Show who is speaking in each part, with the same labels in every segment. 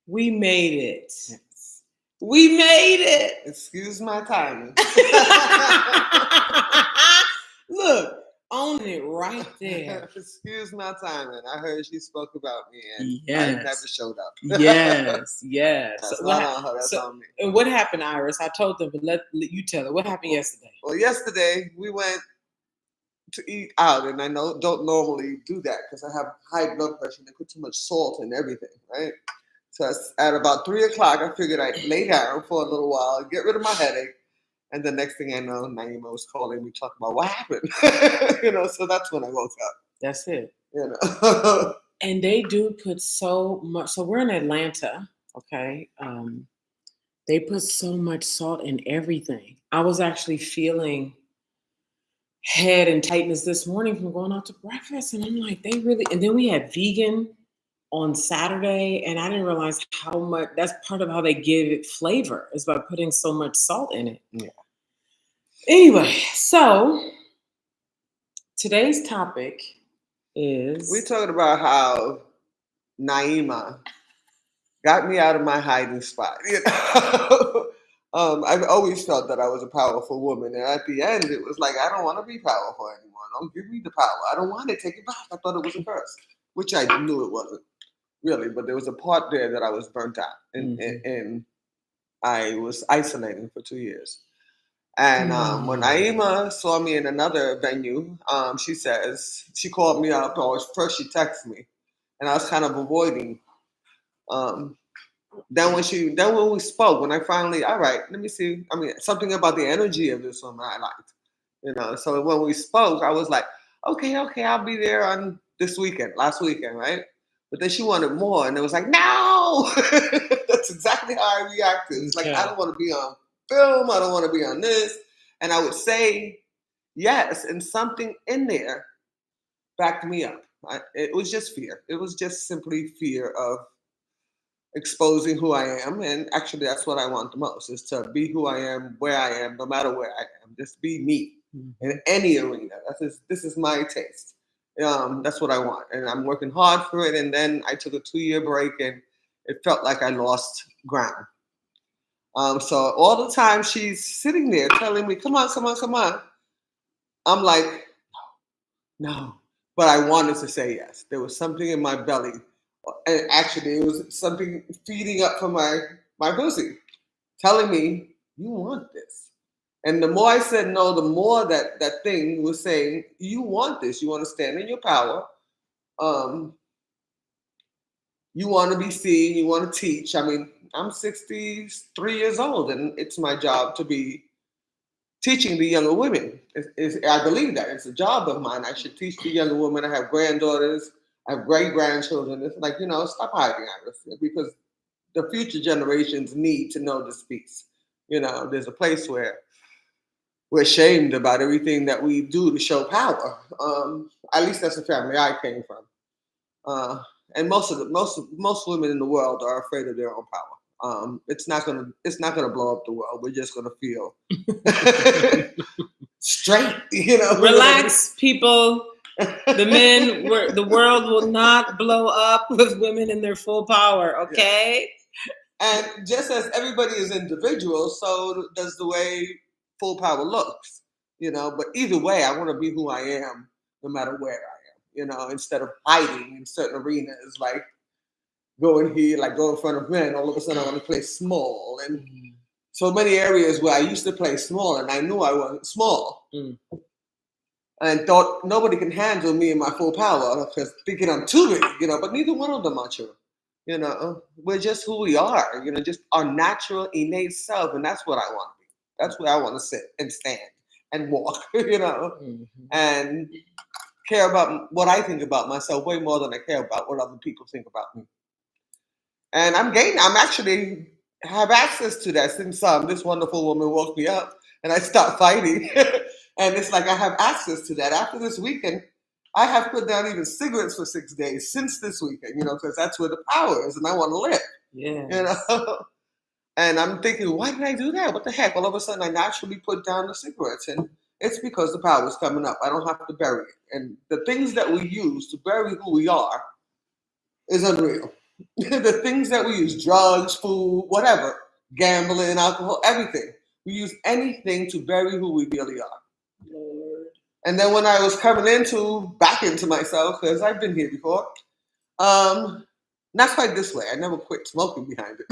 Speaker 1: We made it.
Speaker 2: Yes.
Speaker 1: We made it.
Speaker 2: Excuse my timing.
Speaker 1: Look, owning it right there.
Speaker 2: Excuse my timing. I heard she spoke about me and
Speaker 1: Yes.
Speaker 2: I never showed up.
Speaker 1: Yes, yes.
Speaker 2: That's
Speaker 1: So
Speaker 2: not on her. That's on me.
Speaker 1: And what happened, Iris? I told them, but let you tell it. What happened yesterday?
Speaker 2: Well, yesterday we went to eat out, and I don't normally do that because I have high blood pressure and they put too much salt in everything, right? So at about 3:00, I figured I'd lay down for a little while, get rid of my headache, and the next thing I know, Naima was calling me, talking about what happened. So that's when I woke up.
Speaker 1: That's it.
Speaker 2: And
Speaker 1: they do put so much. So we're in Atlanta, okay? They put so much salt in everything. I was actually feeling head and tightness this morning from going out to breakfast, and I'm like, they really. And then we had vegan on Saturday, and I didn't realize how much. That's part of how they give it flavor, is by putting so much salt in it.
Speaker 2: Yeah.
Speaker 1: Anyway, so today's topic is
Speaker 2: we're talking about how Naima got me out of my hiding spot. I've always felt that I was a powerful woman, and at the end, it was like, I don't want to be powerful anymore. Don't give me the power. I don't want it. Take it back. I thought it was a curse, which I knew it wasn't really, but there was a part there that I was burnt out, and I was isolating for 2 years. And when Naima saw me in another venue, she called me up, or first she texted me, and I was kind of avoiding. Then when we spoke, when I finally, all right, let me see. I mean, something about the energy of this woman I liked, So when we spoke, I was like, okay, I'll be there on this weekend, last weekend, right? But then she wanted more, and it was like, no. That's exactly how I reacted. It's like, I don't want to be on film. I don't want to be on this. And I would say yes, and something in there backed me up. It was just fear. It was just simply fear of exposing who I am, and actually that's what I want the most, is to be who I am, where I am, no matter where I am. Just be me in any arena. This is my taste. That's what I want, and I'm working hard for it. And then I took a 2-year break, and it felt like I lost ground. So all the time she's sitting there telling me, come on. I'm like, no. But I wanted to say yes. There was something in my belly. And actually, it was something feeding up from my pussy, telling me, you want this. And the more I said no, the more that thing was saying, you want this. You want to stand in your power. You want to be seen. You want to teach. I mean, I'm 63 years old, and it's my job to be teaching the younger women. I believe that. It's a job of mine. I should teach the younger women. I have granddaughters. I have great-grandchildren. It's like, stop hiding, Iris, because the future generations need to know this piece. There's a place where we're ashamed about everything that we do to show power. At least that's the family I came from. And most women in the world are afraid of their own power. It's not gonna blow up the world. We're just gonna feel straight.
Speaker 1: Relax, people. The world will not blow up with women in their full power, okay?
Speaker 2: Yeah. And just as everybody is individual, so does the way full power looks, But either way, I want to be who I am, no matter where I am, instead of hiding in certain arenas, like going here, like go in front of men. All of a sudden, I want to play small, and so many areas where I used to play small, and I knew I wasn't small. And thought nobody can handle me in my full power because thinking I'm too big, but neither one of them are true. We're just who we are, just our natural, innate self. And that's what I want to be. That's where I want to sit and stand and walk, and care about what I think about myself way more than I care about what other people think about me. And I'm actually have access to that since this wonderful woman woke me up and I stopped fighting. And it's like I have access to that. After this weekend, I have put down even cigarettes for 6 days since this weekend, because that's where the power is, and I want to live.
Speaker 1: Yeah.
Speaker 2: And I'm thinking, why did I do that? What the heck? All of a sudden, I naturally put down the cigarettes, and it's because the power is coming up. I don't have to bury it. And the things that we use to bury who we are is unreal. The things that we use, drugs, food, whatever, gambling, alcohol, everything. We use anything to bury who we really are.
Speaker 1: Lord.
Speaker 2: And then when I was coming back into myself, because I've been here before, not quite this way. I never quit smoking behind it.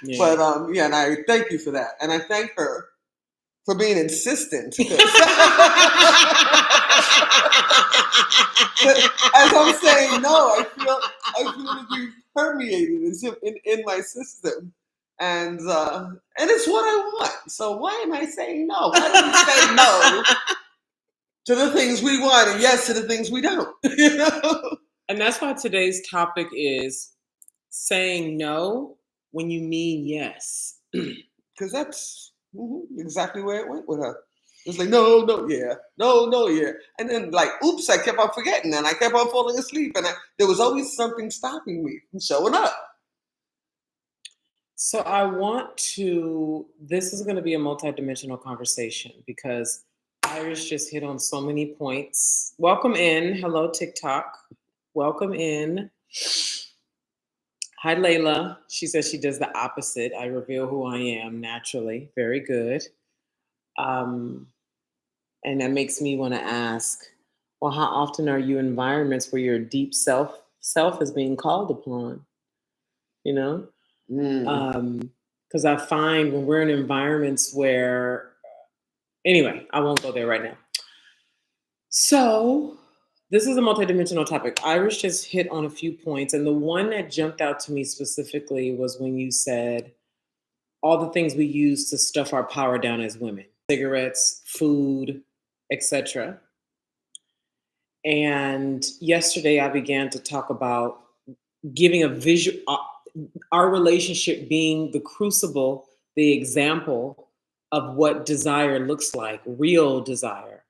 Speaker 1: Yeah.
Speaker 2: But yeah, and I thank you for that. And I thank her for being insistent. As I'm saying no, I feel it being permeated in my system. And it's what I want. So why am I saying no? Why do we say no to the things we want and yes to the things we don't? You know?
Speaker 1: And that's why today's topic is saying no when you mean yes.
Speaker 2: Because that's exactly where it went with her. It's like, no, yeah. No, yeah. And then, like, oops, I kept on forgetting. And I kept on falling asleep. And there was always something stopping me from showing up.
Speaker 1: So this is going to be a multidimensional conversation because Iris just hit on so many points. Welcome in. Hello, TikTok. Welcome in. Hi, Layla. She says she does the opposite. I reveal who I am naturally. Very good. And that makes me want to ask, well, how often are you in environments where your deep self is being called upon? You know? Because I find when we're in environments where, anyway, I won't go there right now. So this is a multidimensional topic. Iris just hit on a few points. And the one that jumped out to me specifically was when you said all the things we use to stuff our power down as women, cigarettes, food, etc. And yesterday I began to talk about giving a visual, our relationship being the crucible, the example of what desire looks like, real desire.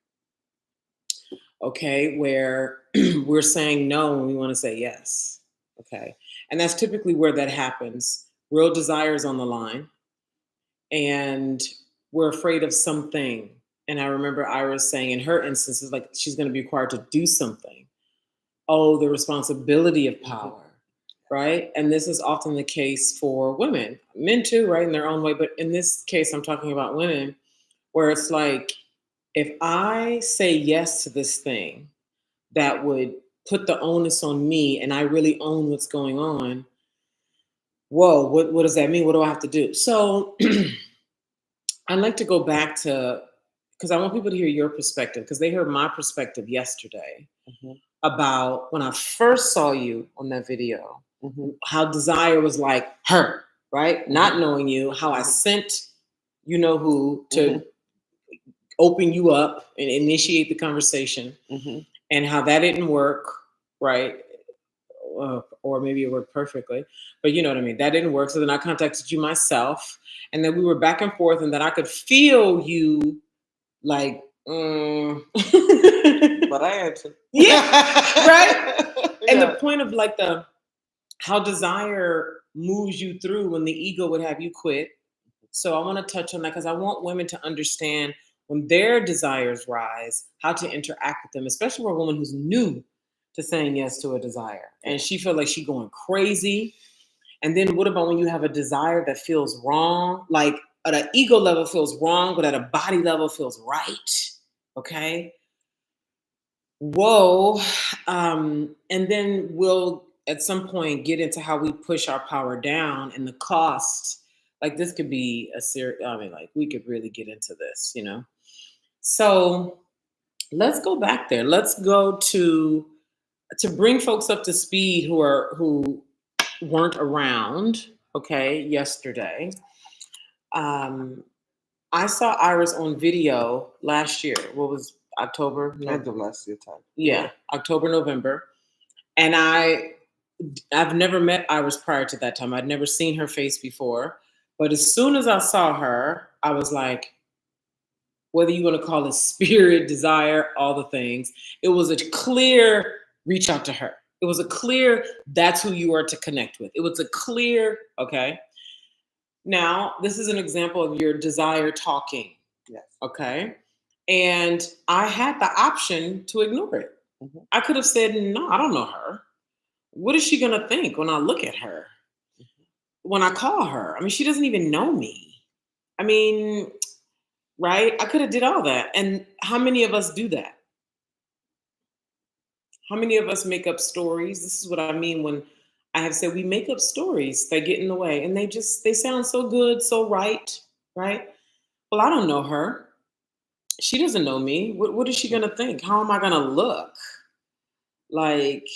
Speaker 1: Okay, where we're saying no when we want to say yes. Okay, and that's typically where that happens. Real desire is on the line, and we're afraid of something. And I remember Iris saying in her instance, is like she's going to be required to do something. Oh, the responsibility of power, right? And this is often the case for women, men too, right, in their own way. But in this case, I'm talking about women, where it's like, if I say yes to this thing that would put the onus on me and I really own what's going on, whoa, what does that mean? What do I have to do? So I'd like to go back to, because I want people to hear your perspective, because they heard my perspective yesterday about when I first saw you on that video, how desire was like her, right? Not knowing you, how I sent you know who to open you up and initiate the conversation, and how that didn't work, right? Or maybe it worked perfectly, but you know what I mean? That didn't work. So then I contacted you myself, and then we were back and forth, and then I could feel you like, but
Speaker 2: I answered.
Speaker 1: Yeah, right? And
Speaker 2: Yeah.
Speaker 1: the point of like how desire moves you through when the ego would have you quit. So I want to touch on that because I want women to understand when their desires rise, how to interact with them, especially for a woman who's new to saying yes to a desire. And she feels like she's going crazy. And then what about when you have a desire that feels wrong? Like at an ego level feels wrong, but at a body level feels right. Okay. Whoa. And then we'll at some point get into how we push our power down and the cost. Like this could be a serious, I mean, like we could really get into this, you know? So let's go back there. Let's go to bring folks up to speed who weren't around, okay, yesterday. I saw Iris on video last year. What was October?
Speaker 2: End of last year time.
Speaker 1: Yeah, October, November. And I've never met Iris prior to that time. I'd never seen her face before. But as soon as I saw her, I was like, whether you want to call it spirit, desire, all the things, it was a clear reach out to her. It was a clear, that's who you are to connect with. It was a clear, okay. Now, this is an example of your desire talking.
Speaker 2: Yes.
Speaker 1: Okay. And I had the option to ignore it. I could have said, no, I don't know her. What is she gonna think when I look at her? When I call her? I mean, she doesn't even know me. I mean, right? I could have did all that. And how many of us do that? How many of us make up stories? This is what I mean when I have said we make up stories that get in the way and they sound so good, so right, right? Well, I don't know her. She doesn't know me. What is she gonna think? How am I gonna look? Like,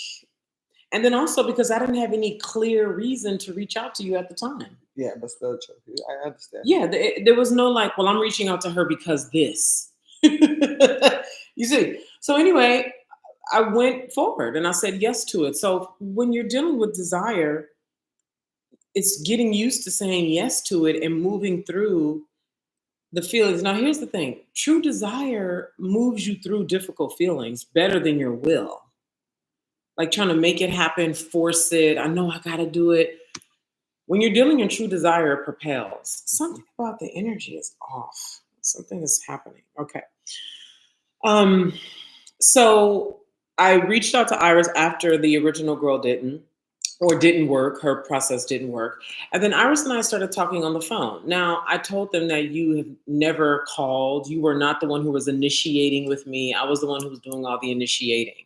Speaker 1: and then also because I didn't have any clear reason to reach out to you at the time.
Speaker 2: Yeah, that's very true. I understand.
Speaker 1: Yeah, there was no like, well, I'm reaching out to her because this. You see. So anyway, I went forward and I said yes to it. So when you're dealing with desire, it's getting used to saying yes to it and moving through the feelings. Now, here's the thing: true desire moves you through difficult feelings better than your will. Like trying to make it happen, force it. I know I got to do it. When you're dealing in true desire, it propels. Something about the energy is off. Something is happening. Okay. Um, so I reached out to Iris after the original girl didn't work. Her process didn't work. And then Iris and I started talking on the phone. Now, I told them that you have never called. You were not the one who was initiating with me. I was the one who was doing all the initiating.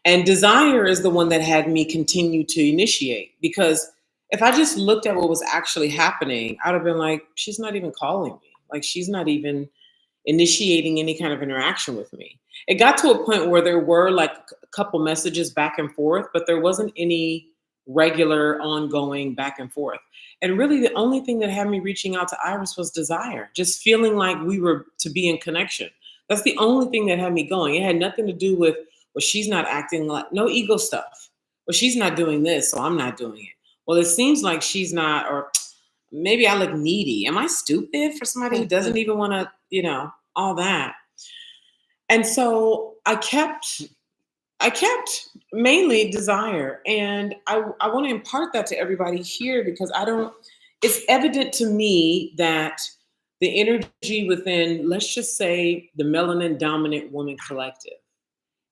Speaker 1: And desire is the one that had me continue to initiate because if I just looked at what was actually happening, I'd have been like, she's not even calling me. Like, she's not even initiating any kind of interaction with me. It got to a point where there were like a couple messages back and forth, but there wasn't any regular ongoing back and forth. And really the only thing that had me reaching out to Iris was desire, just feeling like we were to be in connection. That's the only thing that had me going. It had nothing to do with, well, she's not acting like, no ego stuff. Well, she's not doing this, so I'm not doing it. Well, it seems like she's not, or maybe I look needy. Am I stupid for somebody who doesn't even want to, all that? And so I kept mainly desire. And I want to impart that to everybody here because it's evident to me that the energy within, let's just say, the melanin dominant woman collective,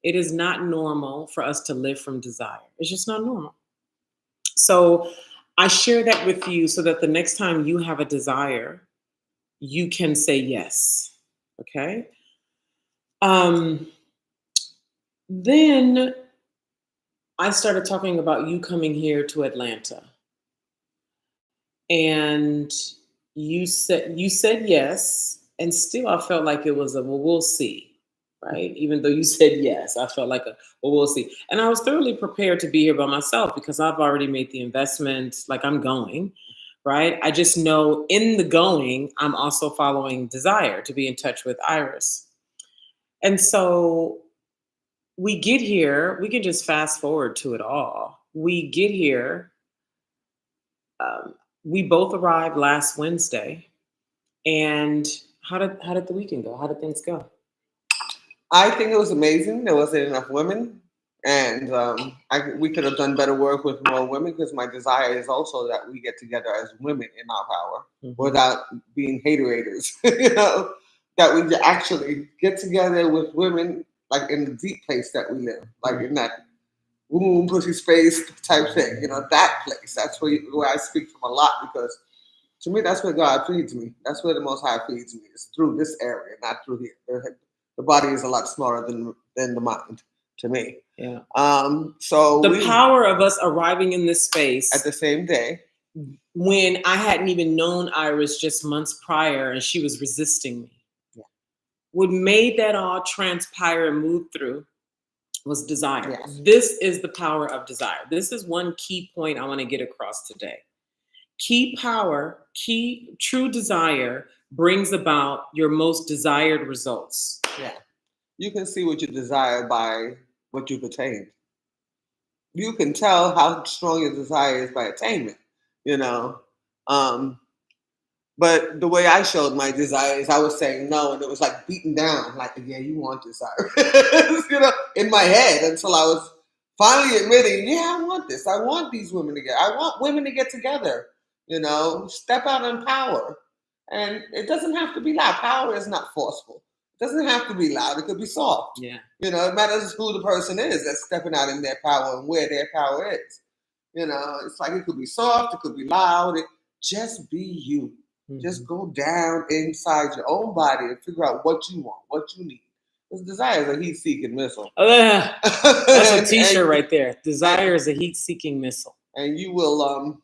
Speaker 1: it is not normal for us to live from desire. It's just not normal. So I share that with you so that the next time you have a desire, you can say yes. Okay. Um, then I started talking about you coming here to Atlanta. And you said yes. And still I felt like it was a well, we'll see. Right. Even though you said yes, I felt like a well, we'll see. And I was thoroughly prepared to be here by myself because I've already made the investment, like I'm going. Right. I just know in the going, I'm also following desire to be in touch with Iris. And so we get here, we can just fast forward to it all. We get here. Um, we both arrived last Wednesday. And how did the weekend go? How did things go?
Speaker 2: I think it was amazing. There wasn't enough women, and we could have done better work with more women because my desire is also that we get together as women in our power without being haterators. That we actually get together with women like in the deep place that we live, like in that womb pussy space type thing. That place. That's where I speak from a lot because to me, that's where God feeds me. That's where the Most High feeds me. It's through this area, not through here. The body is a lot smaller than the mind to me.
Speaker 1: Yeah.
Speaker 2: So
Speaker 1: the power of us arriving in this space
Speaker 2: at the same day
Speaker 1: when I hadn't even known Iris just months prior, and she was resisting me.
Speaker 2: Yeah.
Speaker 1: What made that all transpire and move through was desire.
Speaker 2: Yes.
Speaker 1: This is the power of desire. This is one key point I want to get across today. Key power, true desire brings about your most desired results.
Speaker 2: Yeah. You can see what you desire by what you've attained. You can tell how strong your desire is by attainment, But the way I showed my desire is I was saying no, and it was like beaten down, like, yeah, you want this, in my head until I was finally admitting, yeah, I want this. I want these women to I want women to get together, step out in power. And it doesn't have to be loud. Power is not forceful. It doesn't have to be loud. It could be soft.
Speaker 1: Yeah.
Speaker 2: You know, it matters who the person is that's stepping out in their power and where their power is. You know, it's like it could be soft, it could be loud. Just be you. Just go down inside your own body and figure out what you want, what you need. Because desire is a heat-seeking missile.
Speaker 1: That's a T-shirt right there. Desire is a heat-seeking missile.
Speaker 2: And you will,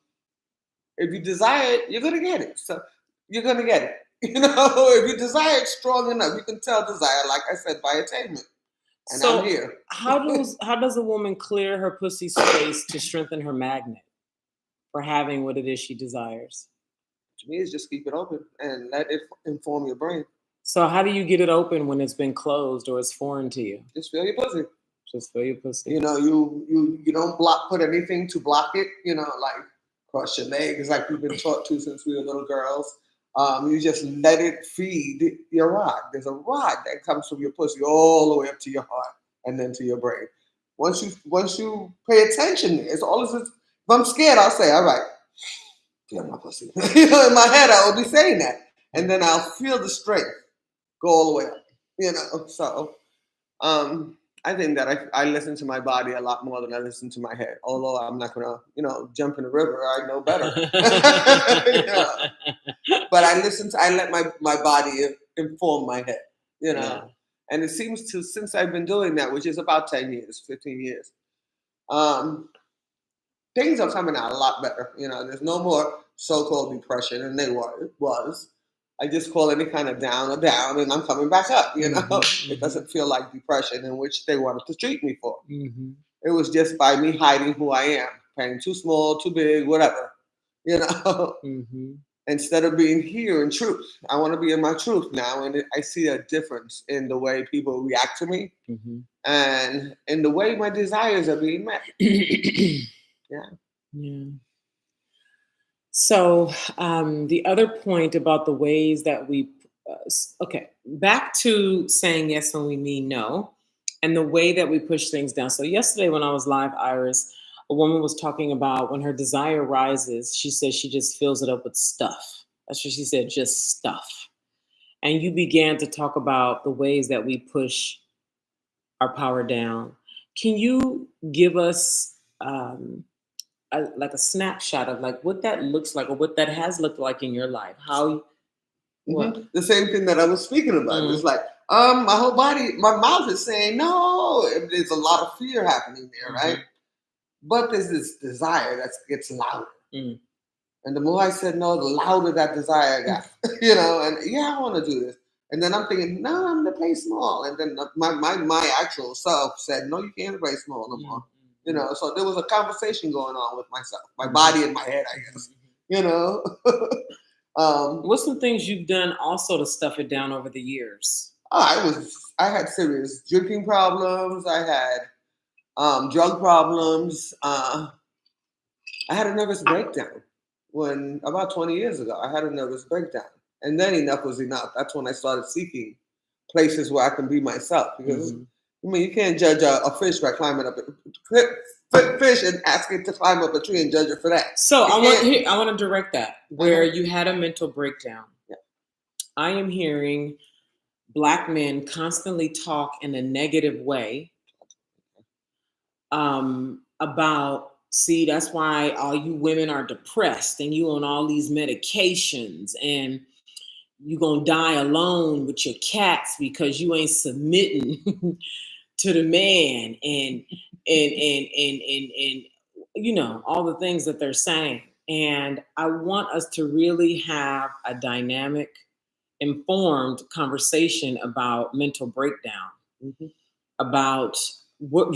Speaker 2: if you desire it, you're gonna get it. So you're gonna get it. You know, if you desire it strong enough, you can tell desire, like I said, by attainment. And
Speaker 1: so
Speaker 2: I'm here.
Speaker 1: how does a woman clear her pussy space to strengthen her magnet for having what it is she desires?
Speaker 2: To me, it's just keep it open and let it inform your brain.
Speaker 1: So how do you get it open when it's been closed or it's foreign to you?
Speaker 2: Just feel your pussy.
Speaker 1: Just feel your pussy.
Speaker 2: You know, you don't put anything to block it. You know, like cross your legs, like we've been taught to since we were little girls. You just let it feed your rod. There's a rod that comes from your pussy all the way up to your heart and then to your brain. Once you pay attention, it's all this. If I'm scared, I'll say, "All right, feel my pussy." You know, in my head, I will be saying that, and then I'll feel the strength go all the way up. You know, so I think that I listen to my body a lot more than I listen to my head. Although I'm not gonna, jump in the river. I know better. But I let my body inform my head. You know, yeah. And it seems to, since I've been doing that, which is about 10 years, 15 years, things are coming out a lot better. You know, there's no more so-called depression, and it was. I just call any kind of down, and I'm coming back up. You know, It doesn't feel like depression, in which they wanted to treat me for. It was just by me hiding who I am, playing too small, too big, whatever. You know, instead of being here in truth, I want to be in my truth now, and I see a difference in the way people react to me, and in the way my desires are being met.
Speaker 1: Yeah. So the other point about the ways that we, back to saying yes when we mean no, and the way that we push things down. So yesterday when I was live, Iris, a woman was talking about when her desire rises, she says she just fills it up with stuff. That's what she said, just stuff. And you began to talk about the ways that we push our power down. Can you give us like a snapshot of like what that looks like or what that has looked like in your life? How? What?
Speaker 2: The same thing that I was speaking about. It's like my whole body, my mouth is saying no. There's a lot of fear happening there, right? But there's this desire that gets louder. And the more I said no, the louder that desire got. And I want to do this. And then I'm thinking, no, I'm gonna play small. And then my actual self said, no, you can't play small no more. So there was a conversation going on with myself, my body and my head, I guess.
Speaker 1: What's some things you've done also to stuff it down over the years?
Speaker 2: I had serious drinking problems. I had drug problems. I had a nervous breakdown about 20 years ago. I had a nervous breakdown. And then enough was enough. That's when I started seeking places where I can be myself. Because you can't judge a fish by climbing up a fish and ask it to climb up a tree and judge it for that.
Speaker 1: So I want to direct that where you had a mental breakdown.
Speaker 2: Yeah.
Speaker 1: I am hearing Black men constantly talk in a negative way about, see, that's why all you women are depressed and you on all these medications and you gonna die alone with your cats because you ain't submitting to the man and all the things that they're saying. And I want us to really have a dynamic, informed conversation about mental breakdown, about what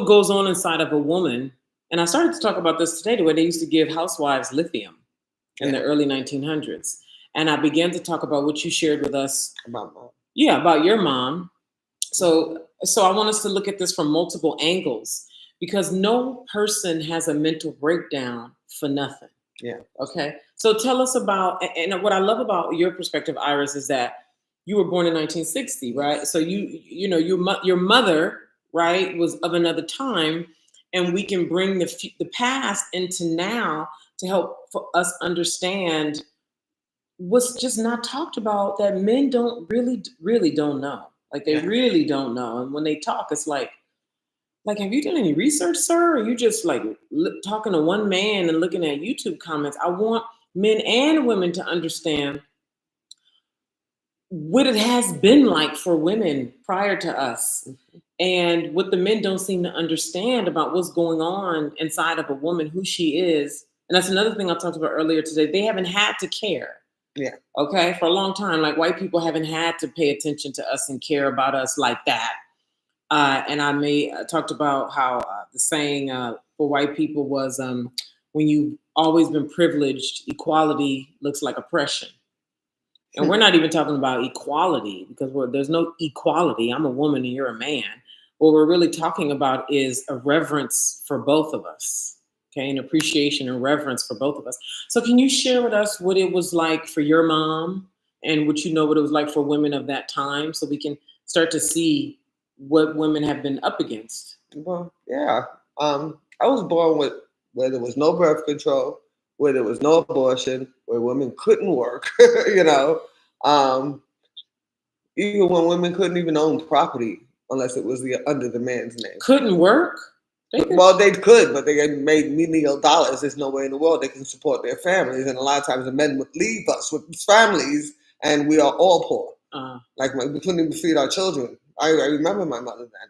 Speaker 1: goes on inside of a woman. And I started to talk about this today, the way they used to give housewives lithium in the early 1900s. And I began to talk about what you shared with us about your mom. So I want us to look at this from multiple angles, because no person has a mental breakdown for nothing.
Speaker 2: Yeah.
Speaker 1: Okay. So tell us about, and what I love about your perspective, Iris, is that you were born in 1960, right? So your mother, right, was of another time, and we can bring the past into now to help for us understand was just not talked about, that men don't really don't know. Like they
Speaker 2: Yeah.
Speaker 1: really don't know. And when they talk, it's like, have you done any research, sir? Or are you just like talking to one man and looking at YouTube comments? I want men and women to understand what it has been like for women prior to us, and what the men don't seem to understand about what's going on inside of a woman, who she is. And that's another thing I talked about earlier today. They haven't had to care,
Speaker 2: Yeah.
Speaker 1: okay, for a long time. Like white people haven't had to pay attention to us and care about us like that. And I talked about how the saying for white people was, when you've always been privileged, equality looks like oppression. And we're not even talking about equality, because there's no equality. I'm a woman and you're a man. What we're really talking about is a reverence for both of us, okay, an appreciation and reverence for both of us. So, can you share with us what it was like for your mom, and what what it was like for women of that time, so we can start to see what women have been up against?
Speaker 2: Well, yeah. I was born with where there was no birth control, where there was no abortion, where women couldn't work. you know, um, even when women couldn't even own property unless it was under the man's name.
Speaker 1: Couldn't work? They could.
Speaker 2: Well, they could, but they had made menial dollars. There's no way in the world they can support their families, and a lot of times the men would leave us with these families, and we are all poor. Like we couldn't even feed our children. I remember my mother then.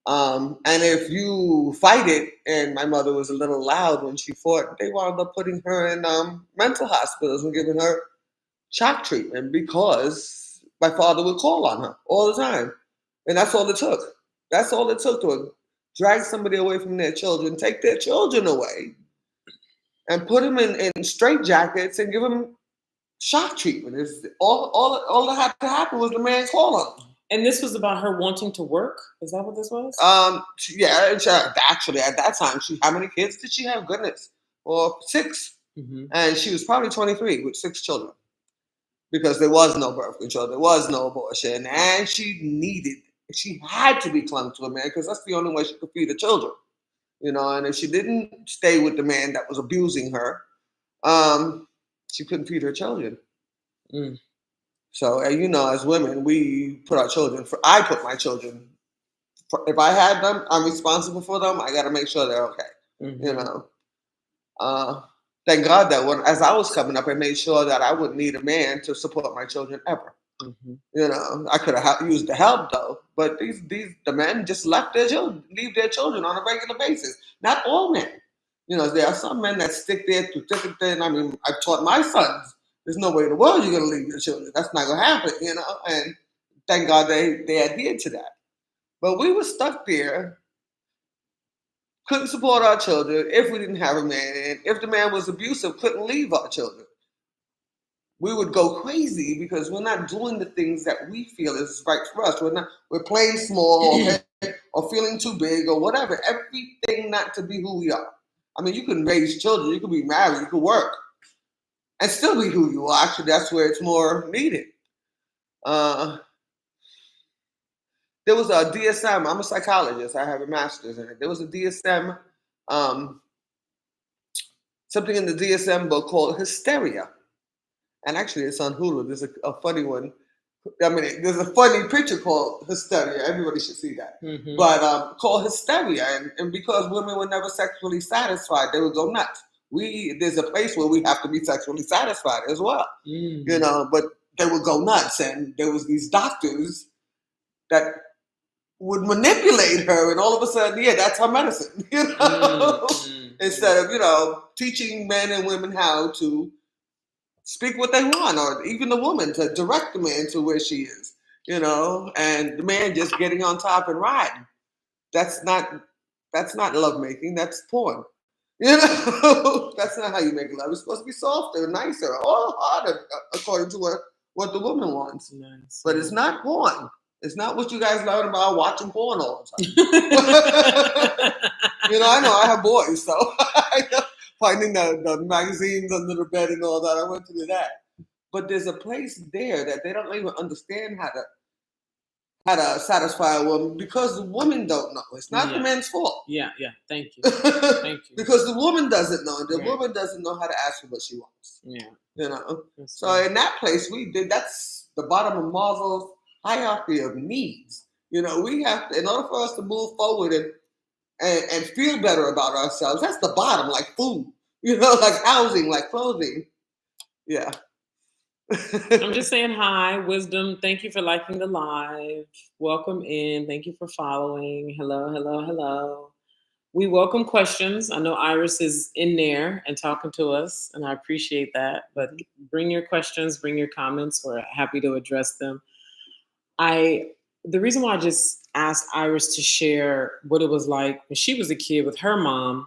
Speaker 2: And if you fight it, and my mother was a little loud when she fought, they wound up putting her in mental hospitals and giving her shock treatment, because my father would call on her all the time. And that's all it took. That's all it took to drag somebody away from their children, take their children away, and put them in straitjackets and give them shock treatment. All that had to happen was the man call on them.
Speaker 1: And this was about her wanting to work? Is that what this was?
Speaker 2: Yeah, actually, at that time, how many kids did she have? Goodness. Or 6.
Speaker 1: Mm-hmm.
Speaker 2: And she was probably 23 with 6 children, because there was no birth control, there was no abortion, and she had to be clung to a man, because that's the only way she could feed the children. And if she didn't stay with the man that was abusing her, she couldn't feed her children.
Speaker 1: Mm.
Speaker 2: So, as women, we put our children I put my children, if I had them, I'm responsible for them. I got to make sure they're okay. Mm-hmm. Thank God that as I was coming up, I made sure that I wouldn't need a man to support my children ever. Mm-hmm. I could have used the help though, but the men just leave their children on a regular basis. Not all men. There are some men that stick there through thick and thin. I mean, I've taught my sons, there's no way in the world you're going to leave your children. That's not going to happen, and thank God they adhered to that. But we were stuck there, couldn't support our children if we didn't have a man. And if the man was abusive, couldn't leave our children. We would go crazy because we're not doing the things that we feel is right for us. We're playing small or feeling too big or whatever. Everything not to be who we are. I mean, you can raise children, you can be married, you can work, and still be who you are. Actually, that's where it's more needed. There was a DSM. I'm a psychologist. I have a master's in it. There was a DSM, something in the DSM book called Hysteria. And actually, it's on Hulu. There's a funny one. I mean, there's a funny picture called Hysteria. Everybody should see that. Mm-hmm. But called Hysteria. And because women were never sexually satisfied, they would go nuts. There's a place where we have to be sexually satisfied as well. Mm-hmm. But they would go nuts. And there was these doctors that would manipulate her, and all of a sudden, that's her medicine, mm-hmm. Instead of, teaching men and women how to speak what they want, or even the woman to direct the man to where she is, and the man just getting on top and riding. That's not lovemaking, that's porn. That's not how you make love. It's supposed to be softer, nicer, or harder, according to what the woman wants. Nice. But it's not porn. It's not what you guys learn about watching porn all the time. I know I have boys, so finding the magazines under the bed and all that, I went to do that. But there's a place there that they don't even understand how how to satisfy a woman because the woman don't know. It's not the man's fault.
Speaker 1: Yeah. Thank you. Thank you.
Speaker 2: Because the woman doesn't know, and the
Speaker 1: Right.
Speaker 2: woman doesn't know how to ask for what she wants.
Speaker 1: Yeah.
Speaker 2: You know.
Speaker 1: That's
Speaker 2: So
Speaker 1: right.
Speaker 2: in that place, we did. That's the bottom of Maslow's hierarchy of needs. You know, we have to, in order for us to move forward and feel better about ourselves. That's the bottom, like food. You know, like housing, like clothing. Yeah.
Speaker 1: I'm just saying hi, Wisdom. Thank you for liking the live. Welcome in. Thank you for following. Hello. We welcome questions. I know Iris is in there and talking to us, and I appreciate that. But bring your questions, bring your comments. We're happy to address them. The reason why I just asked Iris to share what it was like when she was a kid with her mom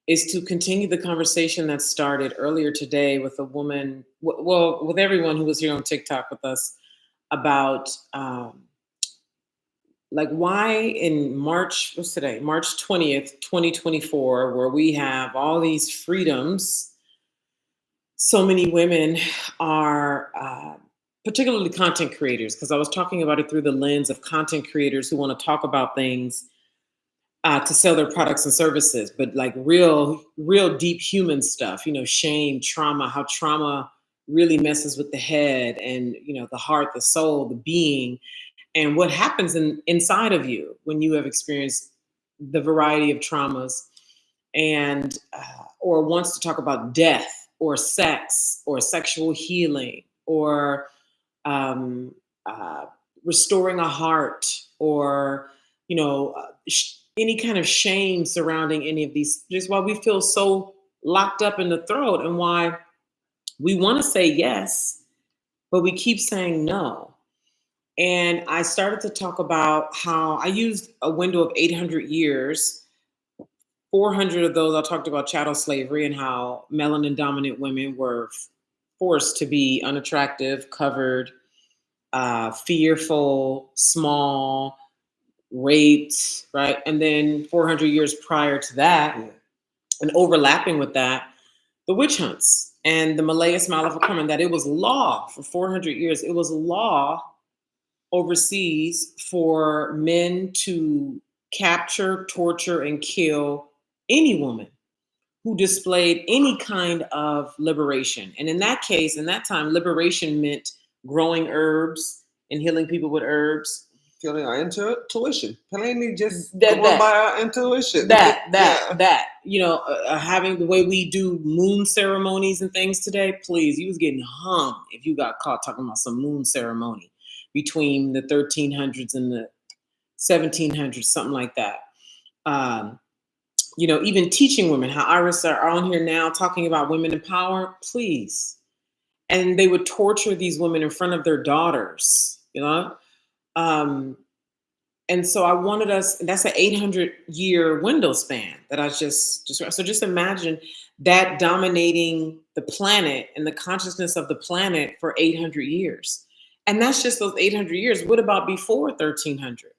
Speaker 1: is to continue the conversation that started earlier today with a woman, well, with everyone who was here on TikTok with us about like why in March, what's today? March 20th, 2024, where we have all these freedoms, so many women are, particularly content creators, because I was talking about it through the lens of content creators who want to talk about things to sell their products and services, but like real deep human stuff, shame, trauma, how trauma really messes with the head and, the heart, the soul, the being, and what happens inside of you when you have experienced the variety of traumas and, or wants to talk about death or sex or sexual healing or um, uh, restoring a heart or, any kind of shame surrounding any of these, just why we feel so locked up in the throat and why we want to say yes, but we keep saying no. And I started to talk about how I used a window of 800 years. 400 of those I talked about chattel slavery and how melanin dominant women were forced to be unattractive, covered, fearful, small, raped, right? And then 400 years prior to that, and overlapping with that, the witch hunts and the Malleus Maleficarum, that it was law for 400 years. It was law overseas for men to capture, torture, and kill any woman who displayed any kind of liberation. And in that case, in that time, liberation meant growing herbs and healing people with herbs.
Speaker 2: Feeling our intuition. Plainly just going by our intuition.
Speaker 1: Having the way we do moon ceremonies and things today, please, you was getting hung if you got caught talking about some moon ceremony between the 1300s and the 1700s, something like that. Even teaching women, how Iris are on here now talking about women in power, please. And they would torture these women in front of their daughters, and so I wanted us, that's an 800-year window span that I just so just imagine that dominating the planet and the consciousness of the planet for 800 years. And that's just those 800 years. What about before 1300?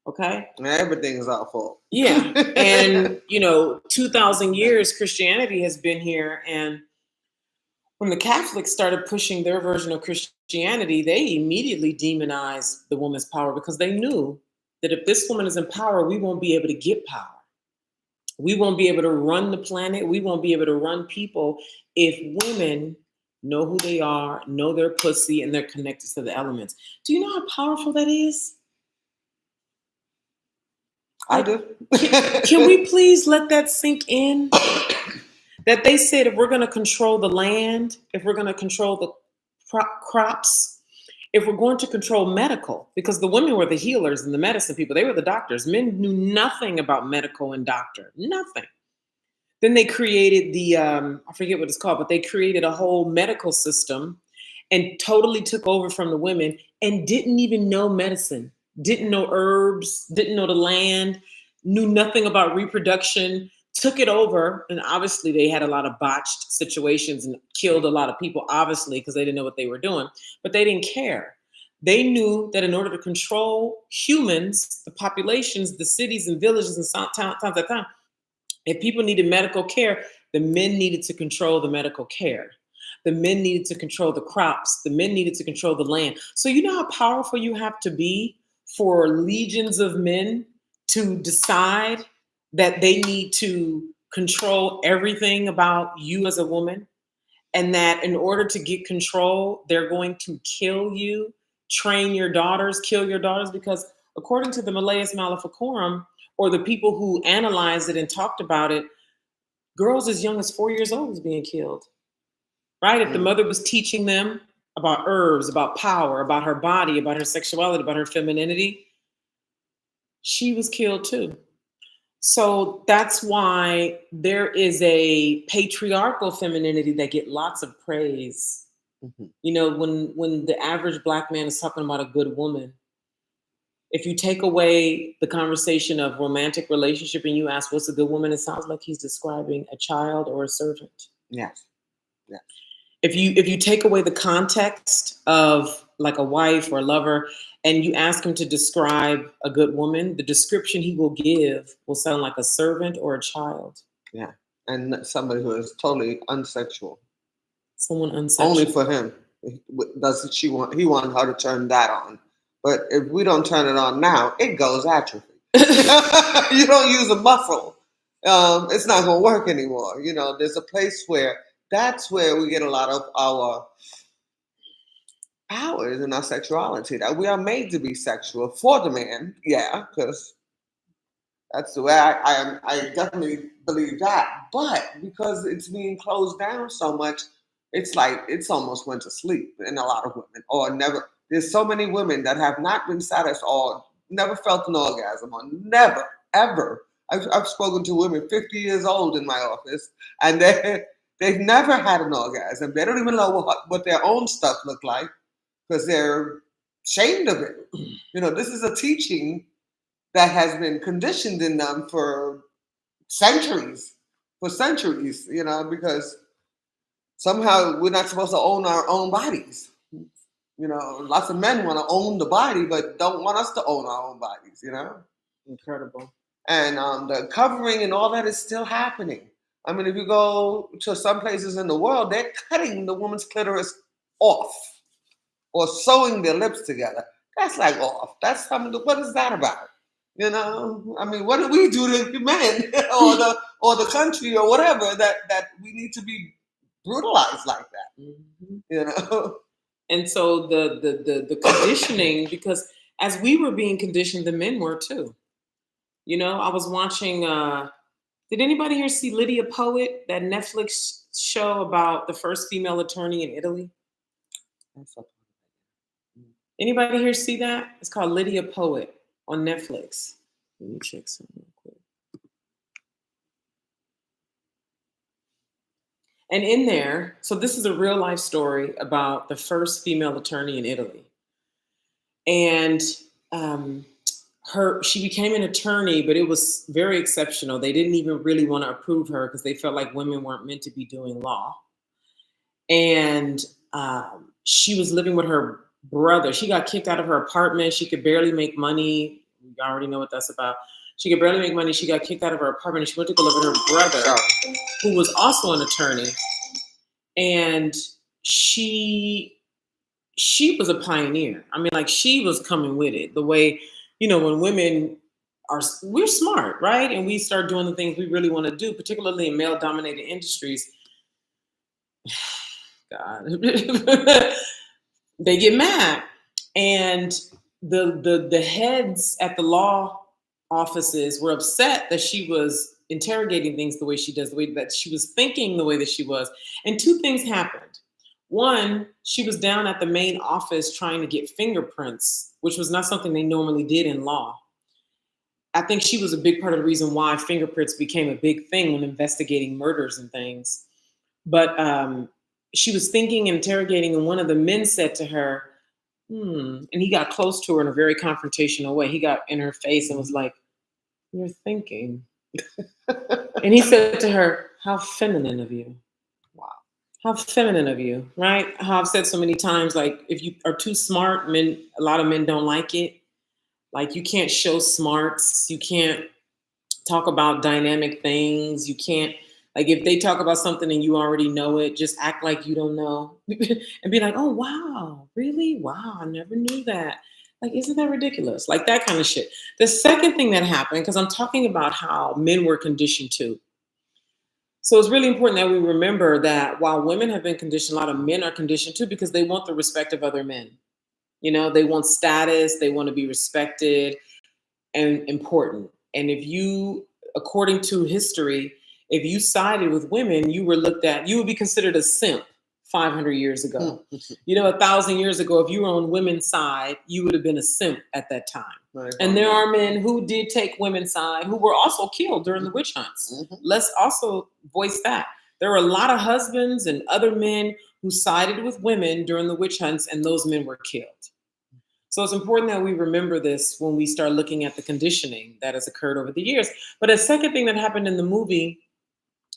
Speaker 1: Okay.
Speaker 2: Everything is our fault.
Speaker 1: Yeah. And, 2000 years Christianity has been here. And when the Catholics started pushing their version of Christianity, they immediately demonized the woman's power because they knew that if this woman is in power, we won't be able to get power. We won't be able to run the planet. We won't be able to run people if women know who they are, know their pussy, and they're connected to the elements. Do you know how powerful that is?
Speaker 2: I do.
Speaker 1: Can we please let that sink in? That they said if we're going to control the land, if we're going to control the crops, if we're going to control medical, because the women were the healers and the medicine people, they were the doctors. Men knew nothing about medical and doctor, nothing. Then they created the, I forget what it's called, but they created a whole medical system and totally took over from the women and didn't even know medicine, didn't know herbs, didn't know the land, knew nothing about reproduction, took it over. And obviously they had a lot of botched situations and killed a lot of people, obviously, because they didn't know what they were doing, but they didn't care. They knew that in order to control humans, the populations, the cities and villages and towns at that time, if people needed medical care, the men needed to control the medical care. The men needed to control the crops. The men needed to control the land. So you know how powerful you have to be for legions of men to decide that they need to control everything about you as a woman, and that in order to get control, they're going to kill you, train your daughters, kill your daughters, because according to the Malleus Maleficorum, or the people who analyzed it and talked about it, girls as young as 4 years old was being killed, right? If the mother was teaching them about herbs, about power, about her body, about her sexuality, about her femininity, she was killed too. So that's why there is a patriarchal femininity that get lots of praise.
Speaker 2: Mhm.
Speaker 1: You know, when the average Black man is talking about a good woman, if you take away the conversation of romantic relationship and you ask what's a good woman, it sounds like he's describing a child or a servant.
Speaker 2: Yes. Yes.
Speaker 1: If you take away the context of like a wife or a lover and you ask him to describe a good woman, the description he will give will sound like a servant or a child.
Speaker 2: Yeah. And somebody who is totally unsexual.
Speaker 1: Someone unsexual.
Speaker 2: Only for him. He want her to turn that on. But if we don't turn it on now, it goes atrophy. You don't use a muscle. It's not going to work anymore. You know, there's a place where that's where we get a lot of our powers and our sexuality. That we are made to be sexual for the man, yeah, because that's the way I definitely believe that. But because it's being closed down so much, it's like it's almost went to sleep in a lot of women, or never. There's so many women that have not been satisfied, or never felt an orgasm, or never ever. I've spoken to women 50 years old in my office, and they've never had an orgasm. They don't even know what their own stuff look like because they're ashamed of it. You know, this is a teaching that has been conditioned in them for centuries, you know, because somehow we're not supposed to own our own bodies. You know, lots of men want to own the body, but don't want us to own our own bodies, you know?
Speaker 1: Incredible.
Speaker 2: And the covering and all that is still happening. I mean, if you go to some places in the world, they're cutting the woman's clitoris off or sewing their lips together. That's like off. That's something. What is that about? You know, I mean, what do we do to men or the country or whatever that we need to be brutalized like that?
Speaker 1: Mm-hmm.
Speaker 2: You know.
Speaker 1: And so the conditioning, because as we were being conditioned, the men were too. You know, I was watching. Did anybody here see Lydia Poet, that Netflix show about the first female attorney in Italy? Anybody here see that? It's called Lydia Poet on Netflix. Let me check something real quick. And in there, so this is a real life story about the first female attorney in Italy. And she became an attorney, but it was very exceptional. They didn't even really want to approve her because they felt like women weren't meant to be doing law. And she was living with her brother. She got kicked out of her apartment. She could barely make money. You already know what that's about. She could barely make money. She got kicked out of her apartment and she went to go live with her brother, who was also an attorney. And she was a pioneer. I mean, like, she was coming with it. The way, you know, when women we're smart, right? And we start doing the things we really want to do, particularly in male-dominated industries. God, they get mad. And the heads at the law offices were upset that she was interrogating things the way she does, the way that she was thinking, the way that she was. And two things happened. One, she was down at the main office trying to get fingerprints, which was not something they normally did in law. I think she was a big part of the reason why fingerprints became a big thing when investigating murders and things. But she was thinking, interrogating, and one of the men said to her, and he got close to her in a very confrontational way. He got in her face and was like, "You're thinking." And he said to her, "How feminine of you." Wow. How feminine of you, right? How I've said so many times, like, if you are too smart, a lot of men don't like it. Like, you can't show smarts. You can't talk about dynamic things. You can't Like if they talk about something and you already know it, just act like you don't know and be like, oh, wow, really? Wow, I never knew that. Like, isn't that ridiculous? Like that kind of shit. The second thing that happened, because I'm talking about how men were conditioned too. So it's really important that we remember that while women have been conditioned, a lot of men are conditioned too because they want the respect of other men. You know, they want status, they want to be respected and important. And if you, according to history, if you sided with women, you were looked at, you would be considered a simp 500 years ago. You know, 1,000 years ago, if you were on women's side, you would have been a simp at that time. Right. And there are men who did take women's side who were also killed during the witch hunts. Let's also voice that. There were a lot of husbands and other men who sided with women during the witch hunts, and those men were killed. So it's important that we remember this when we start looking at the conditioning that has occurred over the years. But a second thing that happened in the movie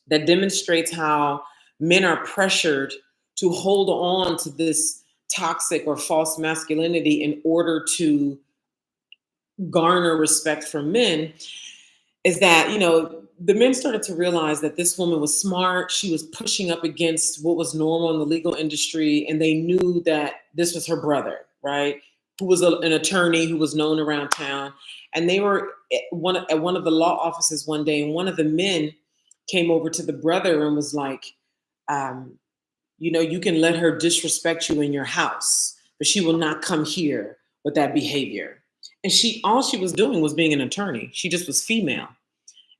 Speaker 1: that demonstrates how men are pressured to hold on to this toxic or false masculinity in order to garner respect from men is that, you know, the men started to realize that this woman was smart. She was pushing up against what was normal in the legal industry, and they knew that this was her brother, right? Who was an attorney who was known around town. And they were at one of the law offices one day, and one of the men came over to the brother and was like, you know, you can let her disrespect you in your house, but she will not come here with that behavior. And all she was doing was being an attorney. She just was female.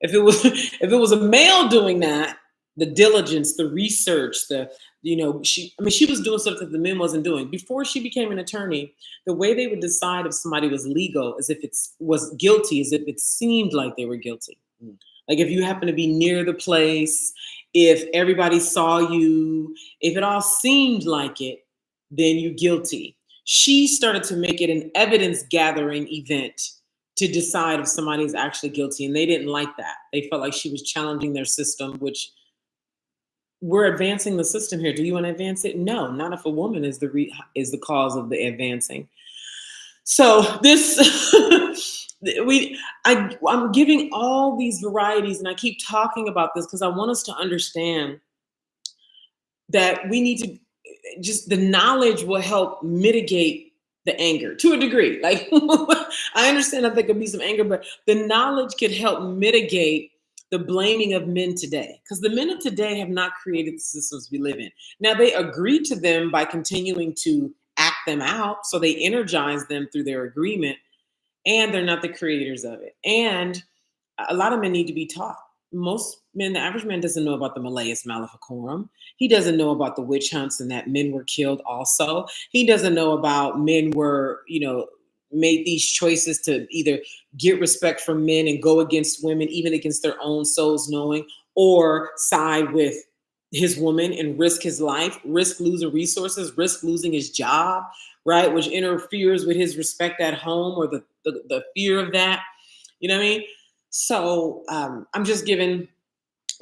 Speaker 1: If it was a male doing that, the diligence, the research, she was doing stuff that the men wasn't doing. Before she became an attorney, the way they would decide if somebody was legal is if was guilty, is if it seemed like they were guilty. Like if you happen to be near the place, if everybody saw you, if it all seemed like it, then you're guilty. She started to make it an evidence gathering event to decide if somebody is actually guilty. And they didn't like that. They felt like she was challenging their system, which we're advancing the system here. Do you want to advance it? No, not if a woman is the cause of the advancing. So this, I'm giving all these varieties, and I keep talking about this because I want us to understand that we need to just, the knowledge will help mitigate the anger to a degree. Like I understand that there could be some anger, but the knowledge could help mitigate the blaming of men today, because the men of today have not created the systems we live in. Now they agree to them by continuing to act them out, so they energize them through their agreement, and they're not the creators of it. And a lot of men need to be taught. Most men, the average man doesn't know about the Malleus Maleficorum. He doesn't know about the witch hunts and that men were killed also. He doesn't know about men were, made these choices to either get respect from men and go against women, even against their own souls knowing, or side with his woman and risk his life, risk losing resources, risk losing his job, right? Which interferes with his respect at home, or the fear of that. You know what I mean? So I'm just giving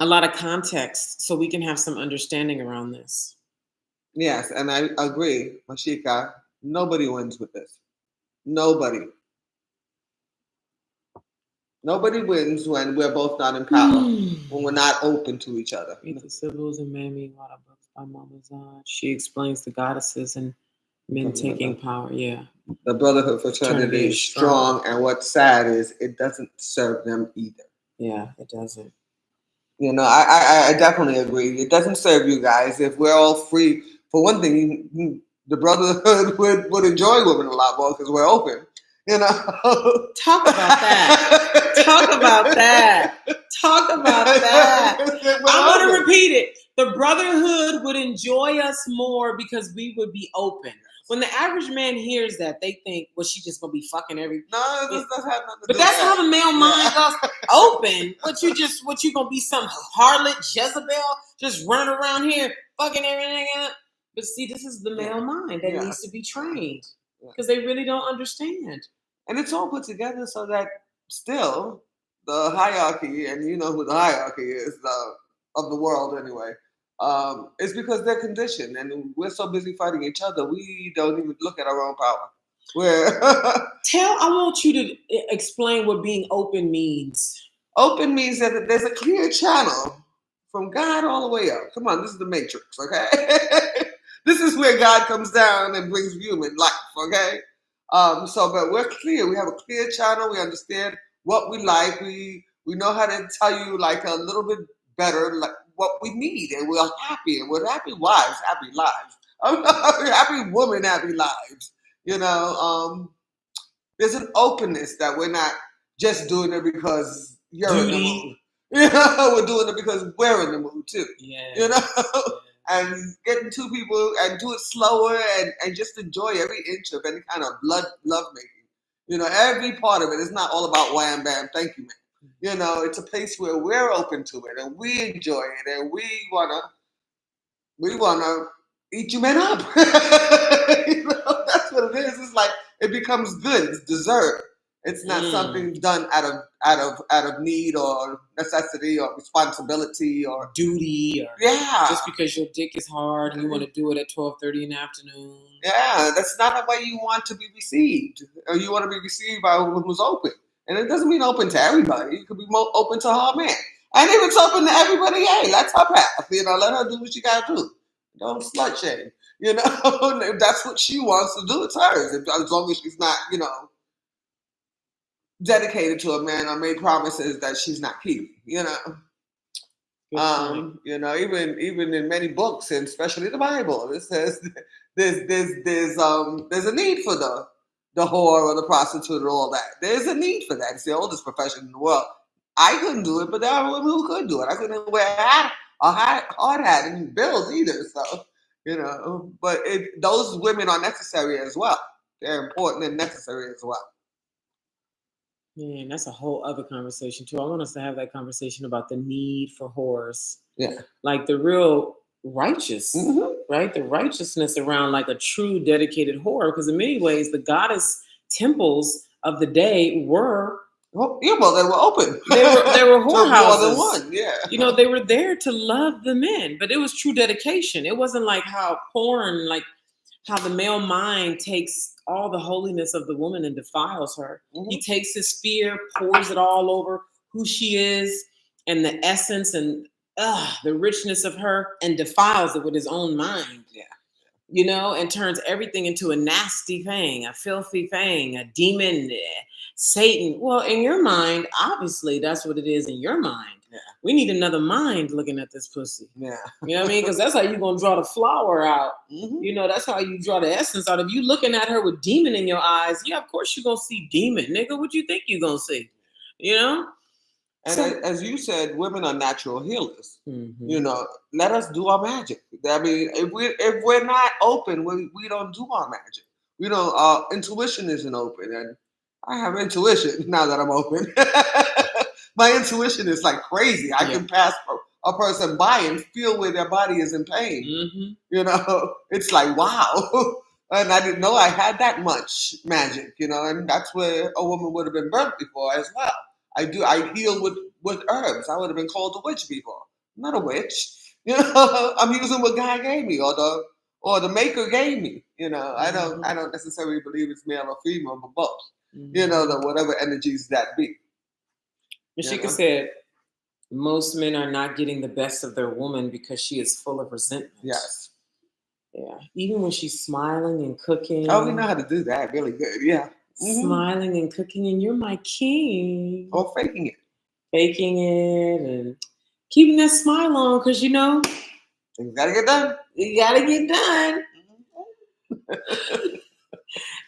Speaker 1: a lot of context so we can have some understanding around this.
Speaker 2: Yes, and I agree, Mashika. Nobody wins with this. Nobody. Nobody wins when we're both not in power, when we're not open to each other.
Speaker 1: Read the Sibyls and Mammy, a lot of books by Mama Zod. She explains the goddesses and men taking power. Yeah.
Speaker 2: The brotherhood fraternity is strong, and what's sad is it doesn't serve them either.
Speaker 1: Yeah, it doesn't.
Speaker 2: I definitely agree. It doesn't serve you guys. If we're all free, for one thing, the brotherhood would enjoy women a lot more because we're open.
Speaker 1: Talk about that. Talk about that. Talk about that. I'm going to repeat it. The brotherhood would enjoy us more because we would be open. When the average man hears that, they think, well, she just gonna be fucking every.
Speaker 2: No, this doesn't have nothing to do.
Speaker 1: But that's how the male mind goes. Open. What you gonna be, some harlot Jezebel just running around here fucking everything up? But see, this is the male mind that needs to be trained, because they really don't understand.
Speaker 2: And it's all put together so that still the hierarchy, and you know who the hierarchy is, of the world anyway. It's because they're conditioned, and we're so busy fighting each other, we don't even look at our own power.
Speaker 1: I want you to explain what being open means.
Speaker 2: Open means that there's a clear channel from God all the way up. Come on, this is the Matrix, okay? This is where God comes down and brings human life, okay? But we're clear. We have a clear channel. We understand what we like. We know how to tell you like a little bit better like what we need, and we're happy. And we're happy wives, happy lives. Happy women, happy lives. There's an openness that we're not just doing it because you're in the mood. We're doing it because we're in the mood too. Yeah. And getting two people and do it slower and just enjoy every inch of any kind of love making. Every part of it is not all about wham bam, thank you, man. It's a place where we're open to it and we enjoy it and we wanna eat you men up. That's what it is. It's like it becomes good. It's dessert. It's not something done out of need or necessity or responsibility or
Speaker 1: duty or just because your dick is hard and you want to do it at 12:30 in the afternoon.
Speaker 2: Yeah, that's not the way you want to be received. Or you want to be received by a woman who's open. And it doesn't mean open to everybody. It could be more open to her man. And if it's open to everybody, hey, that's her path. Let her do what she gotta do. Don't slut shame. If that's what she wants to do, it's hers. As long as she's not, dedicated to a man or made promises that she's not keeping. Even in many books, and especially the Bible, it says there's a need for the whore or the prostitute or all that. There's a need for that. It's the oldest profession in the world. I couldn't do it, but there are women who could do it. I couldn't wear a hard hat and bills either. So, but those women are necessary as well. They're important and necessary as well.
Speaker 1: Man, that's a whole other conversation too. I want us to have that conversation about the need for whores.
Speaker 2: Yeah.
Speaker 1: Like the real righteous, right? The righteousness around like a true dedicated whore. Because in many ways, the goddess temples of the day were
Speaker 2: they were open.
Speaker 1: They were whorehouses.
Speaker 2: More than one, yeah.
Speaker 1: They were there to love the men, but it was true dedication. It wasn't like how porn, like how the male mind takes all the holiness of the woman and defiles her. He takes his fear, pours it all over who she is and the essence and the richness of her and defiles it with his own mind. Yeah. And turns everything into a nasty thing, a filthy thing, a demon, Satan. Well, in your mind, obviously that's what it is in your mind. Yeah. We need another mind looking at this pussy.
Speaker 2: Yeah.
Speaker 1: You know what I mean? Because that's how you're going to draw the flower out. That's how you draw the essence out. If you looking at her with demon in your eyes, yeah, of course you're going to see demon. Nigga, what you think you're going to see?
Speaker 2: And as you said, women are natural healers. Let us do our magic. I mean, if we're not open, we don't do our magic. Our intuition isn't open. And I have intuition now that I'm open. My intuition is like crazy. I can pass a person by and feel where their body is in pain. It's like, wow. And I didn't know I had that much magic, and that's where a woman would have been burnt before as well. I heal with herbs. I would have been called a witch before. I'm not a witch. I'm using what God gave me or the maker gave me. I don't necessarily believe it's male or female, but both. The whatever energies that be.
Speaker 1: Mashika said, most men are not getting the best of their woman because she is full of resentment.
Speaker 2: Yes.
Speaker 1: Yeah. Even when she's smiling and cooking.
Speaker 2: Oh, we know how to do that really good. Yeah.
Speaker 1: Smiling and cooking, and you're my king.
Speaker 2: Or faking it.
Speaker 1: Faking it and keeping that smile on because,
Speaker 2: you got to get done.
Speaker 1: You got to get done.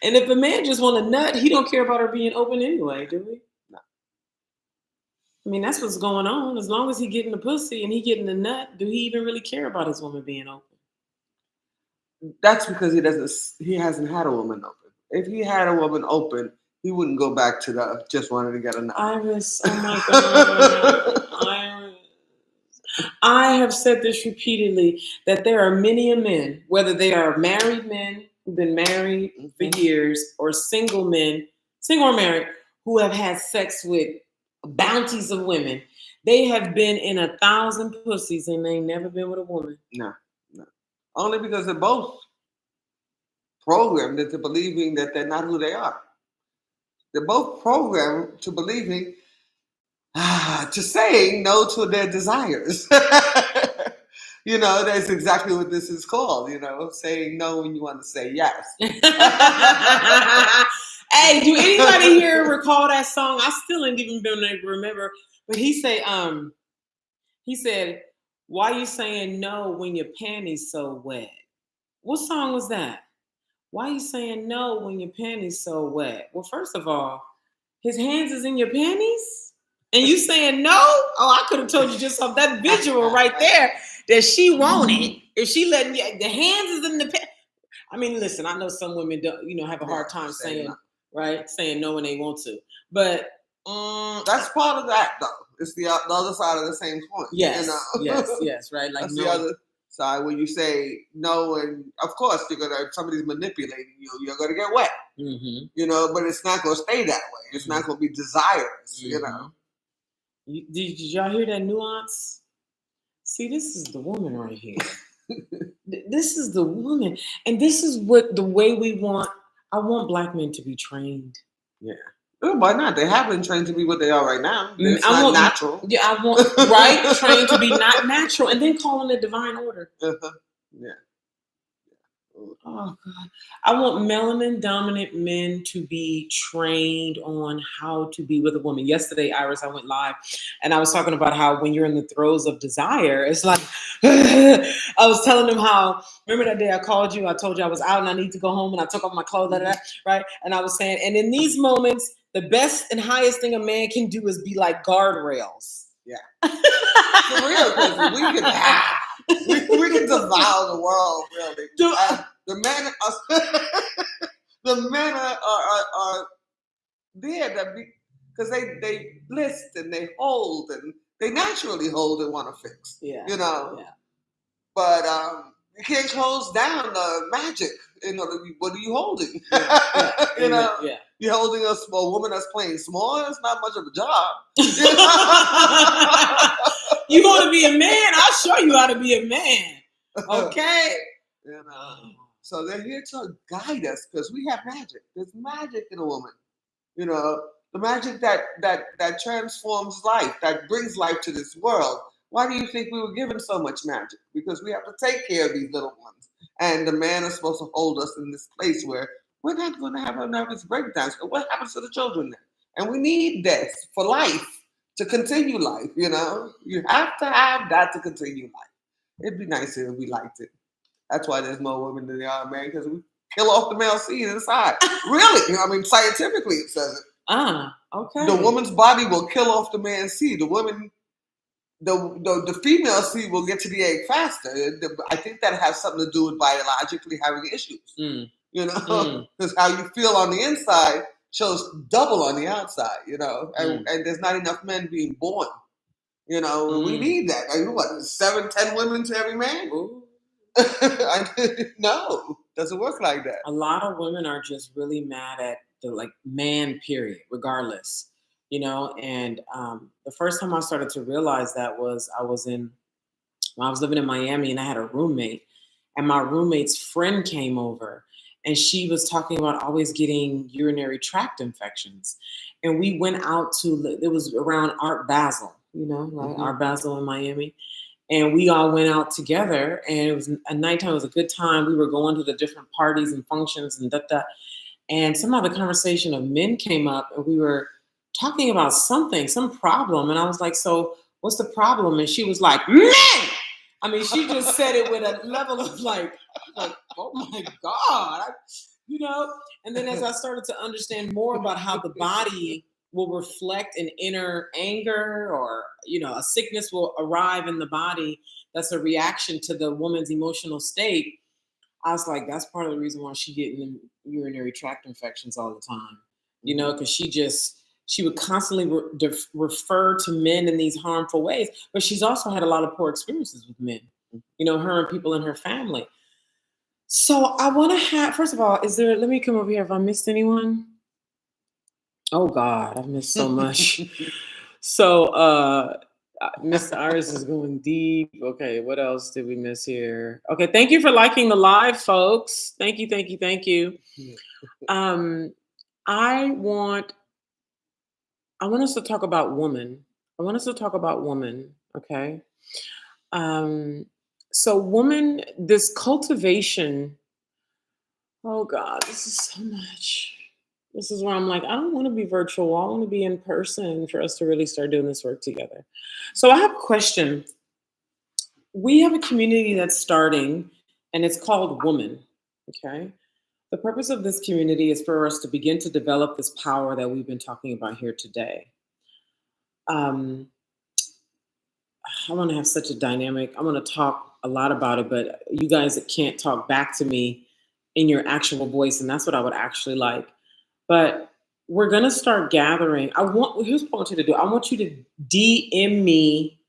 Speaker 1: And if a man just want a nut, he don't care about her being open anyway, do we?
Speaker 2: No.
Speaker 1: I mean, that's what's going on. As long as he getting the pussy and he getting the nut, do he even really care about his woman being open?
Speaker 2: That's because he hasn't had a woman open. If he had a woman open, he wouldn't go back to the just wanted to get a nut.
Speaker 1: Iris, oh my God. Iris. I have said this repeatedly, that there are many men, whether they are married men who've been married for years or single men, single or married, who have had sex with bounties of women. They have been in 1,000 pussies and they ain't never been with a woman.
Speaker 2: No. Only because they're both programmed into believing that they're not who they are. They're both programmed to believing to saying no to their desires. That's exactly what this is called, saying no when you want to say yes.
Speaker 1: Hey, do anybody here recall that song? I still ain't even been able to remember. But he said, why you saying no when your panties so wet? What song was that? Why you saying no when your panties so wet? Well, first of all, his hands is in your panties? And you saying no? Oh, I could have told you just off that visual right there that she wanted. If she letting you, the hands is in the panties. I mean, listen, I know some women don't, have a hard time saying no when they want to. But
Speaker 2: that's part of that, though. It's the other side of the same coin.
Speaker 1: Yes, yes, right. Like
Speaker 2: that's the other side when you say no, and of course if somebody's manipulating you, you're gonna get wet. Mm-hmm. But it's not gonna stay that way. It's not gonna be desirous.
Speaker 1: Did y'all hear that nuance? See, this is the woman right here. This is the woman, and this is what the way we want. I want Black men to be trained.
Speaker 2: Yeah. Why not? They have been trained to be what they are right now. It's not natural.
Speaker 1: Yeah, I want trained to be not natural, and then calling it divine order.
Speaker 2: Yeah.
Speaker 1: Oh God. I want melanin dominant men to be trained on how to be with a woman. Yesterday, Iris, I went live and I was talking about how when you're in the throes of desire, it's like I was telling them how, remember that day I called you, I told you I was out and I need to go home and I took off my clothes, right? And I was saying, and in these moments, the best and highest thing a man can do is be like guardrails.
Speaker 2: Yeah. For real, because we can devour the world, really. The men are there because they list and they hold and they naturally hold and want to fix.
Speaker 1: Yeah.
Speaker 2: But you can't close down the magic. What are you holding? You're holding a small woman that's playing small. It's not much of a job.
Speaker 1: You want to be a man? I'll show you how to be a man. Okay.
Speaker 2: So they're here to guide us because we have magic. There's magic in a woman. The magic that transforms life, that brings life to this world. Why do you think we were given so much magic? Because we have to take care of these little ones. And the man is supposed to hold us in this place where we're not going to have our nervous breakdowns. What happens to the children then? And we need this for life, to continue life, You have to have that to continue life. It'd be nicer if we liked it. That's why there's more women than there are men, because we kill off the male seed inside. Really? Scientifically it says it.
Speaker 1: Okay.
Speaker 2: The woman's body will kill off the man's seed. The woman, the female seed will get to the egg faster. I think that has something to do with biologically having issues. Because how you feel on the inside shows double on the outside, and there's not enough men being born. We need that. 7-10 women to every man? Ooh. No, doesn't work like that.
Speaker 1: A lot of women are just really mad at the man, period, regardless, and the first time I started to realize that was I was living in Miami and I had a roommate, and my roommate's friend came over and she was talking about always getting urinary tract infections, and we went out it was around Art Basel, Art Basel in Miami. And we all went out together, and it was a nighttime. It was a good time. We were going to the different parties and functions and And somehow the conversation of men came up, and we were talking about some problem. And I was like, so what's the problem? And she was like, men! She just said it with a level of like, oh my God, And then as I started to understand more about how the body will reflect an inner anger or, a sickness will arrive in the body that's a reaction to the woman's emotional state. I was like, that's part of the reason why she's getting urinary tract infections all the time, because she would constantly refer to men in these harmful ways, but she's also had a lot of poor experiences with men, her and people in her family. So I want to first of all, let me come over here if I missed anyone. Oh God, I've missed so much. So Mr. Iris is going deep. Okay, what else did we miss here? Okay, thank you for liking the live, folks. Thank you. I want us to talk about woman. I want us to talk about woman, okay? Um, so woman, this cultivation, oh God, this is so much. This is where I'm like, I don't want to be virtual. I want to be in person for us to really start doing this work together. So I have a question. We have a community that's starting, and it's called Woman. Okay. The purpose of this community is for us to begin to develop this power that we've been talking about here today. Um, I want to have such a dynamic. I want to talk a lot about it, but you guys can't talk back to me in your actual voice, and that's what I would actually like. But we're gonna start gathering. Here's what I want you to do. I want you to DM me.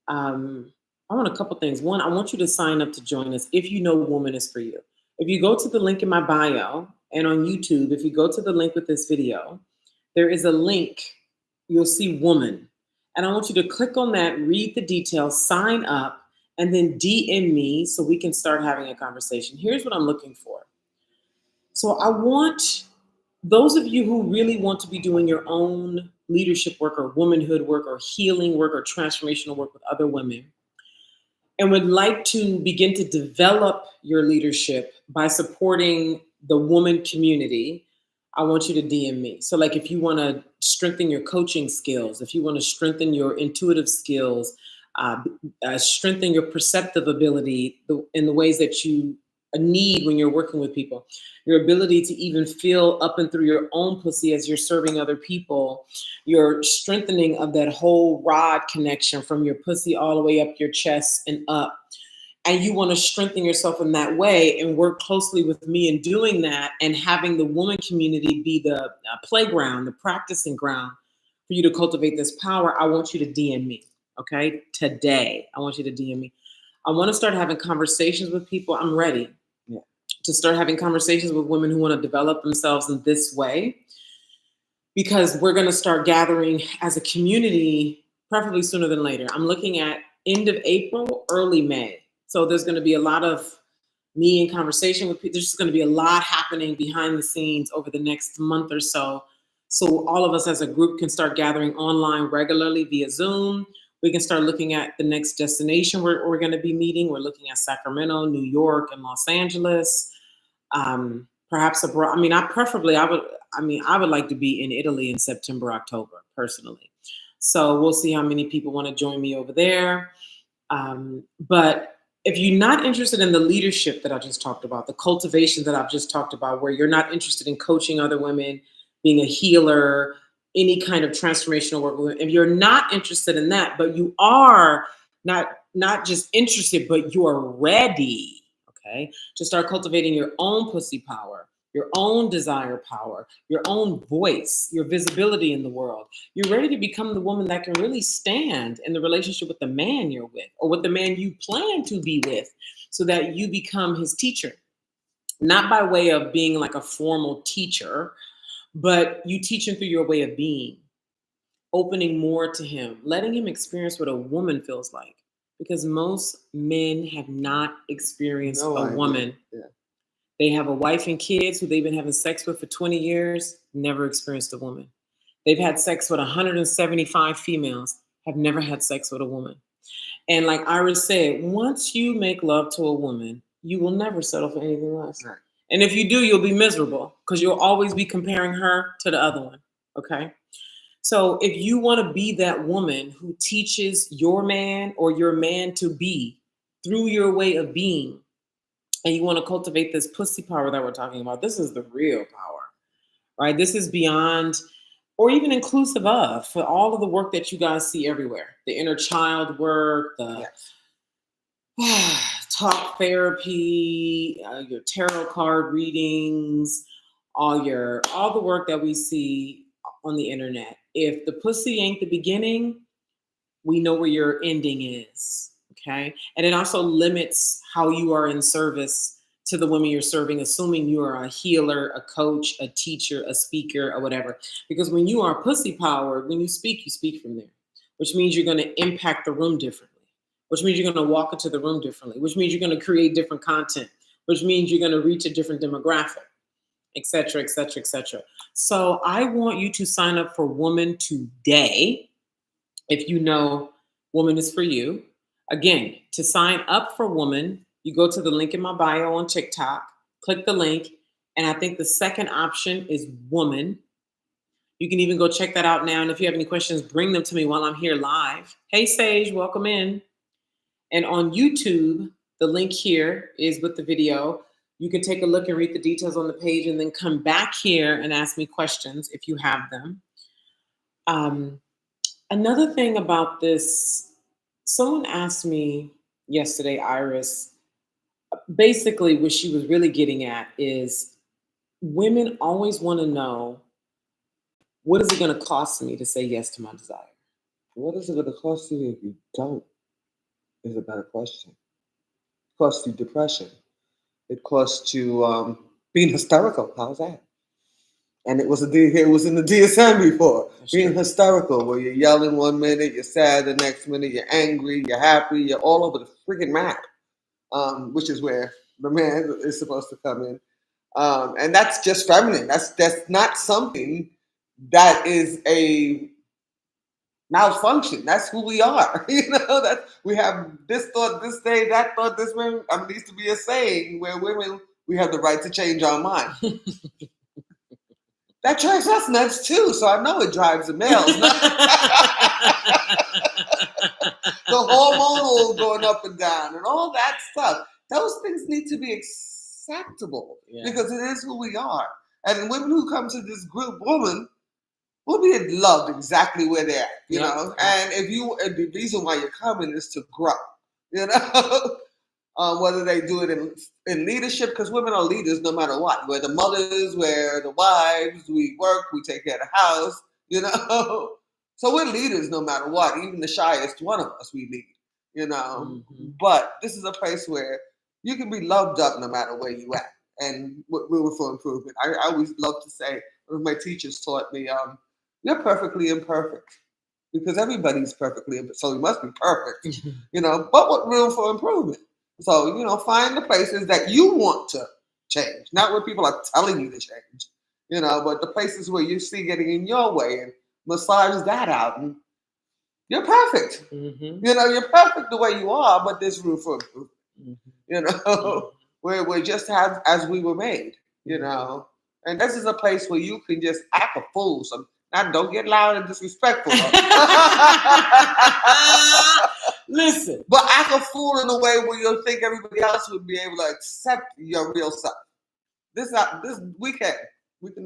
Speaker 1: Um, I want a couple things. One, I want you to sign up to join us if you know Woman is for you. If you go to the link in my bio and on YouTube, if you go to the link with this video, there is a link. You'll see Woman. And I want you to click on that, read the details, sign up, and then DM me so we can start having a conversation. Here's what I'm looking for. So I want those of you who really want to be doing your own leadership work or womanhood work or healing work or transformational work with other women and would like to begin to develop your leadership by supporting the woman community, I want you to DM me. So, like, if you want to strengthen your coaching skills, if you want to strengthen your intuitive skills, uh, strengthen your perceptive ability in the ways that you need when you're working with people, your ability to even feel up and through your own pussy as you're serving other people, your strengthening of that whole rod connection from your pussy all the way up your chest and up, and you want to strengthen yourself in that way and work closely with me in doing that and having the woman community be the playground, the practicing ground for you to cultivate this power, I want you to DM me. Okay. Today, I want you to DM me. I want to start having conversations with people. I'm ready to start having conversations with women who want to develop themselves in this way because we're going to start gathering as a community, preferably sooner than later. I'm looking at end of April, early May. So there's going to be a lot of me in conversation with people. There's just going to be a lot happening behind the scenes over the next month or so. So all of us as a group can start gathering online regularly via Zoom. We can start looking at the next destination we're going to be meeting. We're looking at Sacramento, New York, and Los Angeles. Perhaps abroad. I would like to be in Italy in September, October, personally. So we'll see how many people want to join me over there. But if you're not interested in the leadership that I just talked about, the cultivation that I've just talked about, where you're not interested in coaching other women, being a healer, any kind of transformational work, if you're not interested in that, but you are not just interested, but you are ready, okay, to start cultivating your own pussy power, your own desire power, your own voice, your visibility in the world. You're ready to become the woman that can really stand in the relationship with the man you're with or with the man you plan to be with so that you become his teacher. Not by way of being like a formal teacher, but you teach him through your way of being, opening more to him, letting him experience what a woman feels like. Because most men have not experienced
Speaker 2: No
Speaker 1: a
Speaker 2: idea.
Speaker 1: woman.
Speaker 2: Yeah.
Speaker 1: They have a wife and kids who they've been having sex with for 20 years, never experienced a woman. They've had sex with 175 females, have never had sex with a woman. And like Iris said, once you make love to a woman, you will never settle for anything less.
Speaker 2: Right.
Speaker 1: And if you do, you'll be miserable because you'll always be comparing her to the other one. Okay. So if you want to be that woman who teaches your man or your man to be through your way of being, and you want to cultivate this pussy power that we're talking about, this is the real power, right? This is beyond or even inclusive of for all of the work that you guys see everywhere. The inner child work, the talk therapy, your tarot card readings, all the work that we see on the internet. If the pussy ain't the beginning, we know where your ending is. Okay. And it also limits how you are in service to the women you're serving, assuming you are a healer, a coach, a teacher, a speaker, or whatever. Because when you are pussy powered, when you speak from there, which means you're going to impact the room differently, which means you're going to walk into the room differently, which means you're going to create different content, which means you're going to reach a different demographic, et cetera, et cetera, et cetera. So I want you to sign up for Woman today. if you know Woman is for you. Again, to sign up for Woman, you go to the link in my bio on TikTok, click the link, and I think the second option is Woman. You can even go check that out now. And if you have any questions, bring them to me while I'm here live. Hey, Sage, welcome in. And on YouTube, the link here is with the video. You can take a look and read the details on the page and then come back here and ask me questions if you have them. Another thing about this, someone asked me yesterday, Iris, basically what she was really getting at is women always want to know, what is it going to cost me to say yes to my desire?
Speaker 2: What is it going to cost you if you don't? Is a better question. It costs you depression. It costs you being hysterical. How's that? And it was in the DSM before.
Speaker 1: That's
Speaker 2: Being
Speaker 1: true.
Speaker 2: hysterical, where you're yelling one minute, you're sad the next minute, you're angry, you're happy, you're all over the freaking map. Which is where the man is supposed to come in. And that's just feminine. That's not something that is a malfunction. That's who we are. You know, that we have this thought this day, that thought this way. I mean, there used to be a saying where women, we have the right to change our mind. That drives us nuts too. So I know it drives the males nuts. The hormonal going up and down and all that stuff. Those things need to be acceptable because it is who we are. And women who come to this group, Woman, will be loved exactly where they're at, you know. And and the reason why you're coming is to grow, you know. Whether they do it in leadership, because women are leaders no matter what. We're the mothers, we're the wives, we work, we take care of the house, you know. So we're leaders no matter what. Even the shyest one of us, we lead, you know. Mm-hmm. But this is a place where you can be loved up no matter where you at, and room for improvement. I always love to say, one of my teachers taught me, you're perfectly imperfect, because everybody's perfectly imperfect, so you must be perfect, you know. But what room for improvement? So, you know, find the places that you want to change, not where people are telling you to change, you know, but the places where you see getting in your way and massage that out. And you're perfect. Mm-hmm. You know, you're perfect the way you are, but there's room for improvement. Mm-hmm. You know, we're just as we were made, you know. And this is a place where you can just act a fool. So now don't get loud and disrespectful.
Speaker 1: Listen.
Speaker 2: But act a fool in a way where you'll think everybody else would be able to accept your real self. This we can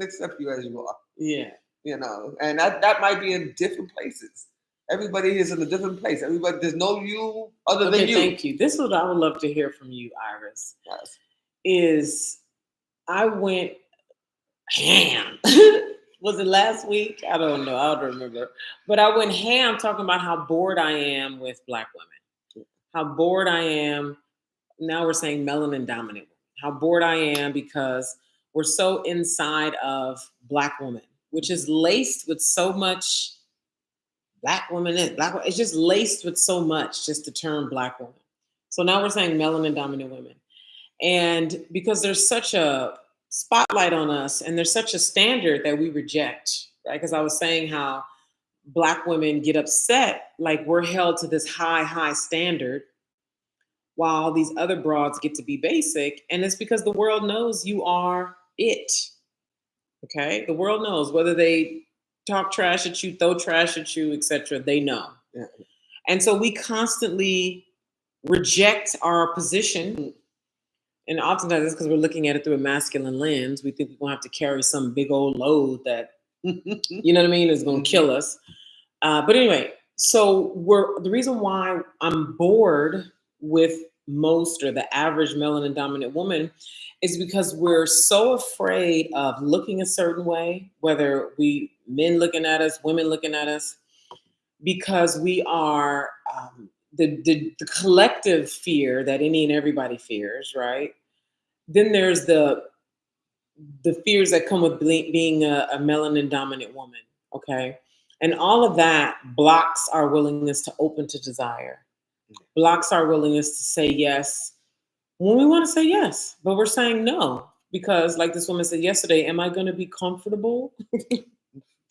Speaker 2: accept you as you are.
Speaker 1: Yeah.
Speaker 2: You know, and that might be in different places. Everybody is in a different place. Everybody, there's no you other than you.
Speaker 1: Thank you. This is what I would love to hear from you, Iris. Yes. Is I went ham. Was it last week? I don't know. I don't remember. But I went ham talking about how bored I am with Black women. How bored I am. Now we're saying melanin dominant. How bored I am because we're so inside of Black women, which is laced with so much Black woman. It's just laced with so much, just the term Black woman. So now we're saying melanin dominant women. And because there's such a spotlight on us and there's such a standard that we reject, right? Because I was saying how Black women get upset, like we're held to this high standard while these other broads get to be basic. And it's because the world knows you are it. Okay? The world knows whether they talk trash at you, throw trash at you, etc. They know. Yeah. And so we constantly reject our position. And oftentimes it's because we're looking at it through a masculine lens. We think we're going to have to carry some big old load that, you know what I mean, is going to kill us. But anyway, so the reason why I'm bored with most or the average melanin dominant woman is because we're so afraid of looking a certain way, whether men looking at us, women looking at us, because we are the collective fear that any and everybody fears, right? Then there's the fears that come with being a melanin dominant woman, okay? And all of that blocks our willingness to open to desire, blocks our willingness to say yes when we want to say yes, but we're saying no. Because like this woman said yesterday, am I going to be comfortable?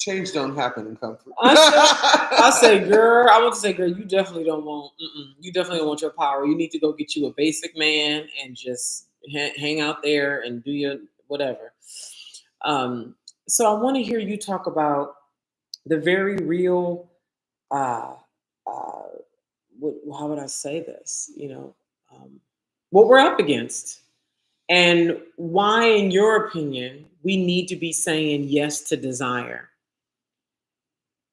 Speaker 2: Change don't happen in comfort.
Speaker 1: I say, girl, I want to say, girl, you definitely don't want, you definitely don't want your power. You need to go get you a basic man and just hang out there and do your whatever. Um, so I want to hear you talk about the very real, uh, uh, how would I say this? What we're up against and why, in your opinion, we need to be saying yes to desire.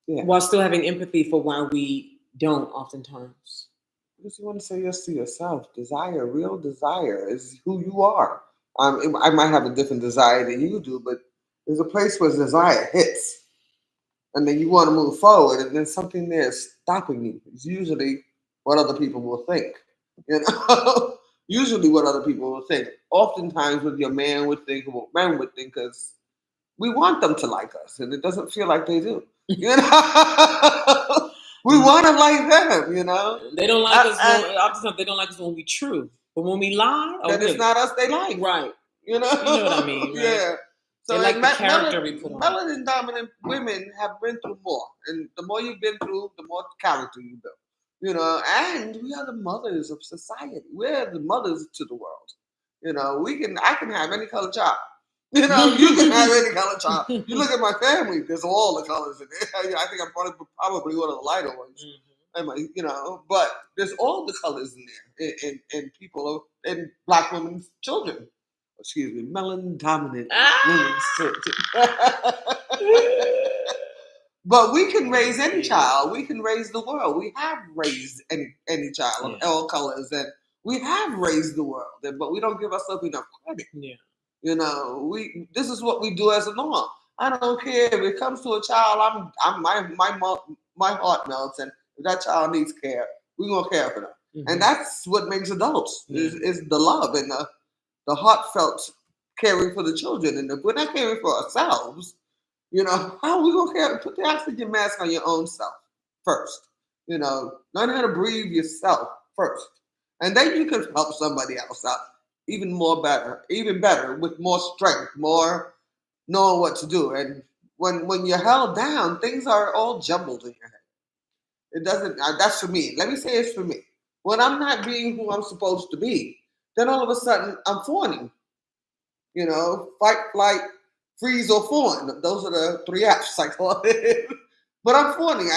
Speaker 2: Yeah.
Speaker 1: While still having empathy for why we don't oftentimes.
Speaker 2: Because you want to say yes to yourself. Desire, real desire, is who you are. I might have a different desire than you do, but there's a place where desire hits, and then you want to move forward, and then something there is stopping you. It's usually what other people will think. You know, usually what other people will think. Oftentimes, what your man would think, or what men would think, because we want them to like us, and it doesn't feel like they do. You know, we want to like them. You know,
Speaker 1: they don't like us. Oftentimes, they don't like us when we true, but when we lie,
Speaker 2: then it's not us they like.
Speaker 1: Right.
Speaker 2: You know
Speaker 1: what I mean, right?
Speaker 2: Yeah. So
Speaker 1: they like the character we put on.
Speaker 2: Melanin dominant women have been through more, and the more you've been through, the more character you build. You know, and we are the mothers of society. We're the mothers to the world. You know, I can have any color child. You know, you can have any color child. You look at my family; there's all the colors in it. I think I'm probably one of the lighter ones. But there's all the colors in there, and people, and black women's children. Excuse me, melanin dominant women's children. But we can raise any child. We can raise the world. We have raised any child of all colors, and we have raised the world. But we don't give ourselves enough credit.
Speaker 1: Yeah.
Speaker 2: You know, this is what we do as a norm. I don't care if it comes to a child. My heart melts, and if that child needs care, we're gonna care for them. Mm-hmm. And that's what makes adults is the love and the heartfelt caring for the children. And if we're not caring for ourselves, you know, how are we gonna care? Put the oxygen mask on your own self first. You know, learn how to breathe yourself first, and then you can help somebody else out. Even better, with more strength, more knowing what to do. And when you're held down, things are all jumbled in your head. It doesn't. That's for me. Let me say it's for me. When I'm not being who I'm supposed to be, then all of a sudden I'm fawning. You know, fight, flight, freeze, or fawn. Those are the 3 F's I call it. But I'm fawning.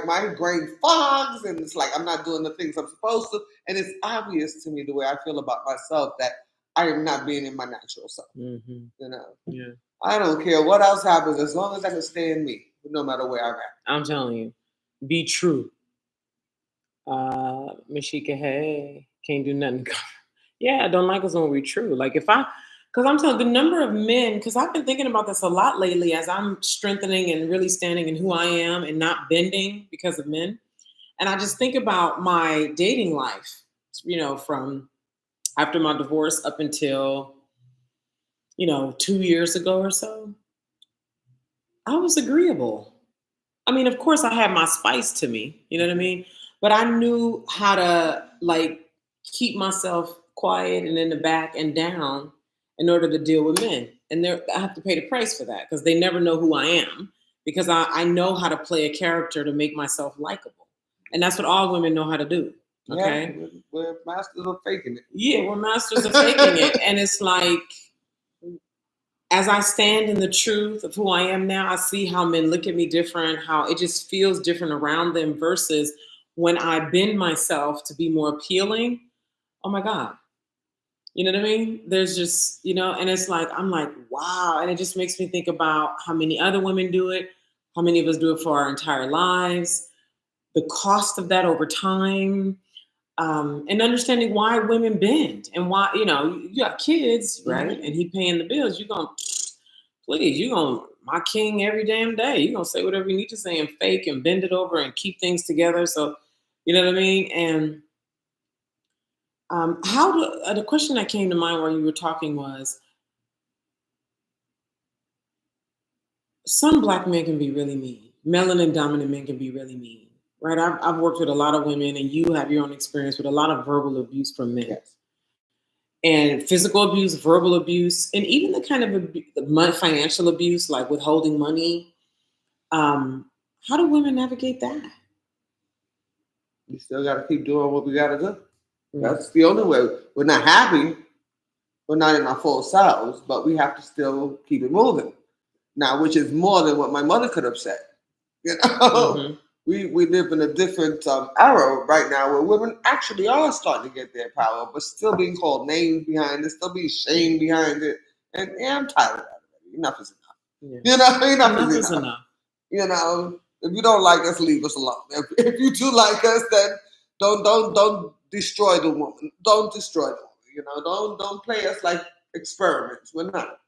Speaker 2: My brain fogs, and it's like I'm not doing the things I'm supposed to. And it's obvious to me the way I feel about myself that I am not being in my natural self. Mm-hmm. You know?
Speaker 1: Yeah.
Speaker 2: I don't care what else happens as long as I can stay in me, no matter where I'm at.
Speaker 1: I'm telling you, be true. Mashika, hey, can't do nothing. Yeah, I don't like us when we're true. Like because I'm telling the number of men, because I've been thinking about this a lot lately as I'm strengthening and really standing in who I am and not bending because of men. And I just think about my dating life, you know, from after my divorce up until, 2 years ago or so. I was agreeable. I mean, of course, I had my spice to me, you know what I mean? But I knew how to, like, keep myself quiet and in the back and down in order to deal with men. And I have to pay the price for that because they never know who I am because I know how to play a character to make myself likable. And that's what all women know how to do. Okay?
Speaker 2: Yeah, we're masters of faking it.
Speaker 1: Yeah, we're masters of faking it. And it's like, as I stand in the truth of who I am now, I see how men look at me different, how it just feels different around them versus when I bend myself to be more appealing. Oh my God. You know what I mean? There's just, and it's like, I'm like, wow. And it just makes me think about how many other women do it, how many of us do it for our entire lives, the cost of that over time, and understanding why women bend and why, you have kids, right? Mm-hmm. And he paying the bills. You're going, please, you're going, my king every damn day. You're going to say whatever you need to say and fake and bend it over and keep things together. So, you know what I mean? And the question that came to mind while you were talking was, some Black men can be really mean. Melanin dominant men can be really mean, right? I've worked with a lot of women, and you have your own experience with a lot of verbal abuse from men. Yes. And physical abuse, verbal abuse, and even the kind of financial abuse, like withholding money. How do women navigate that?
Speaker 2: We still got to keep doing what we got to do.
Speaker 1: Mm.
Speaker 2: That's the only way. We're not happy. We're not in our full selves, but we have to still keep it moving. Now, which is more than what my mother could have said. You know,
Speaker 1: Mm-hmm.
Speaker 2: we live in a different era right now where women actually are starting to get their power, but still being called names behind it, still being shamed behind it. And yeah, I'm tired of that already. Enough is enough.
Speaker 1: Yeah.
Speaker 2: You know,
Speaker 1: Enough is enough.
Speaker 2: You know, if you don't like us, leave us alone. If you do like us, then don't destroy the woman. Don't destroy the woman. You know, don't play us like experiments. We're not.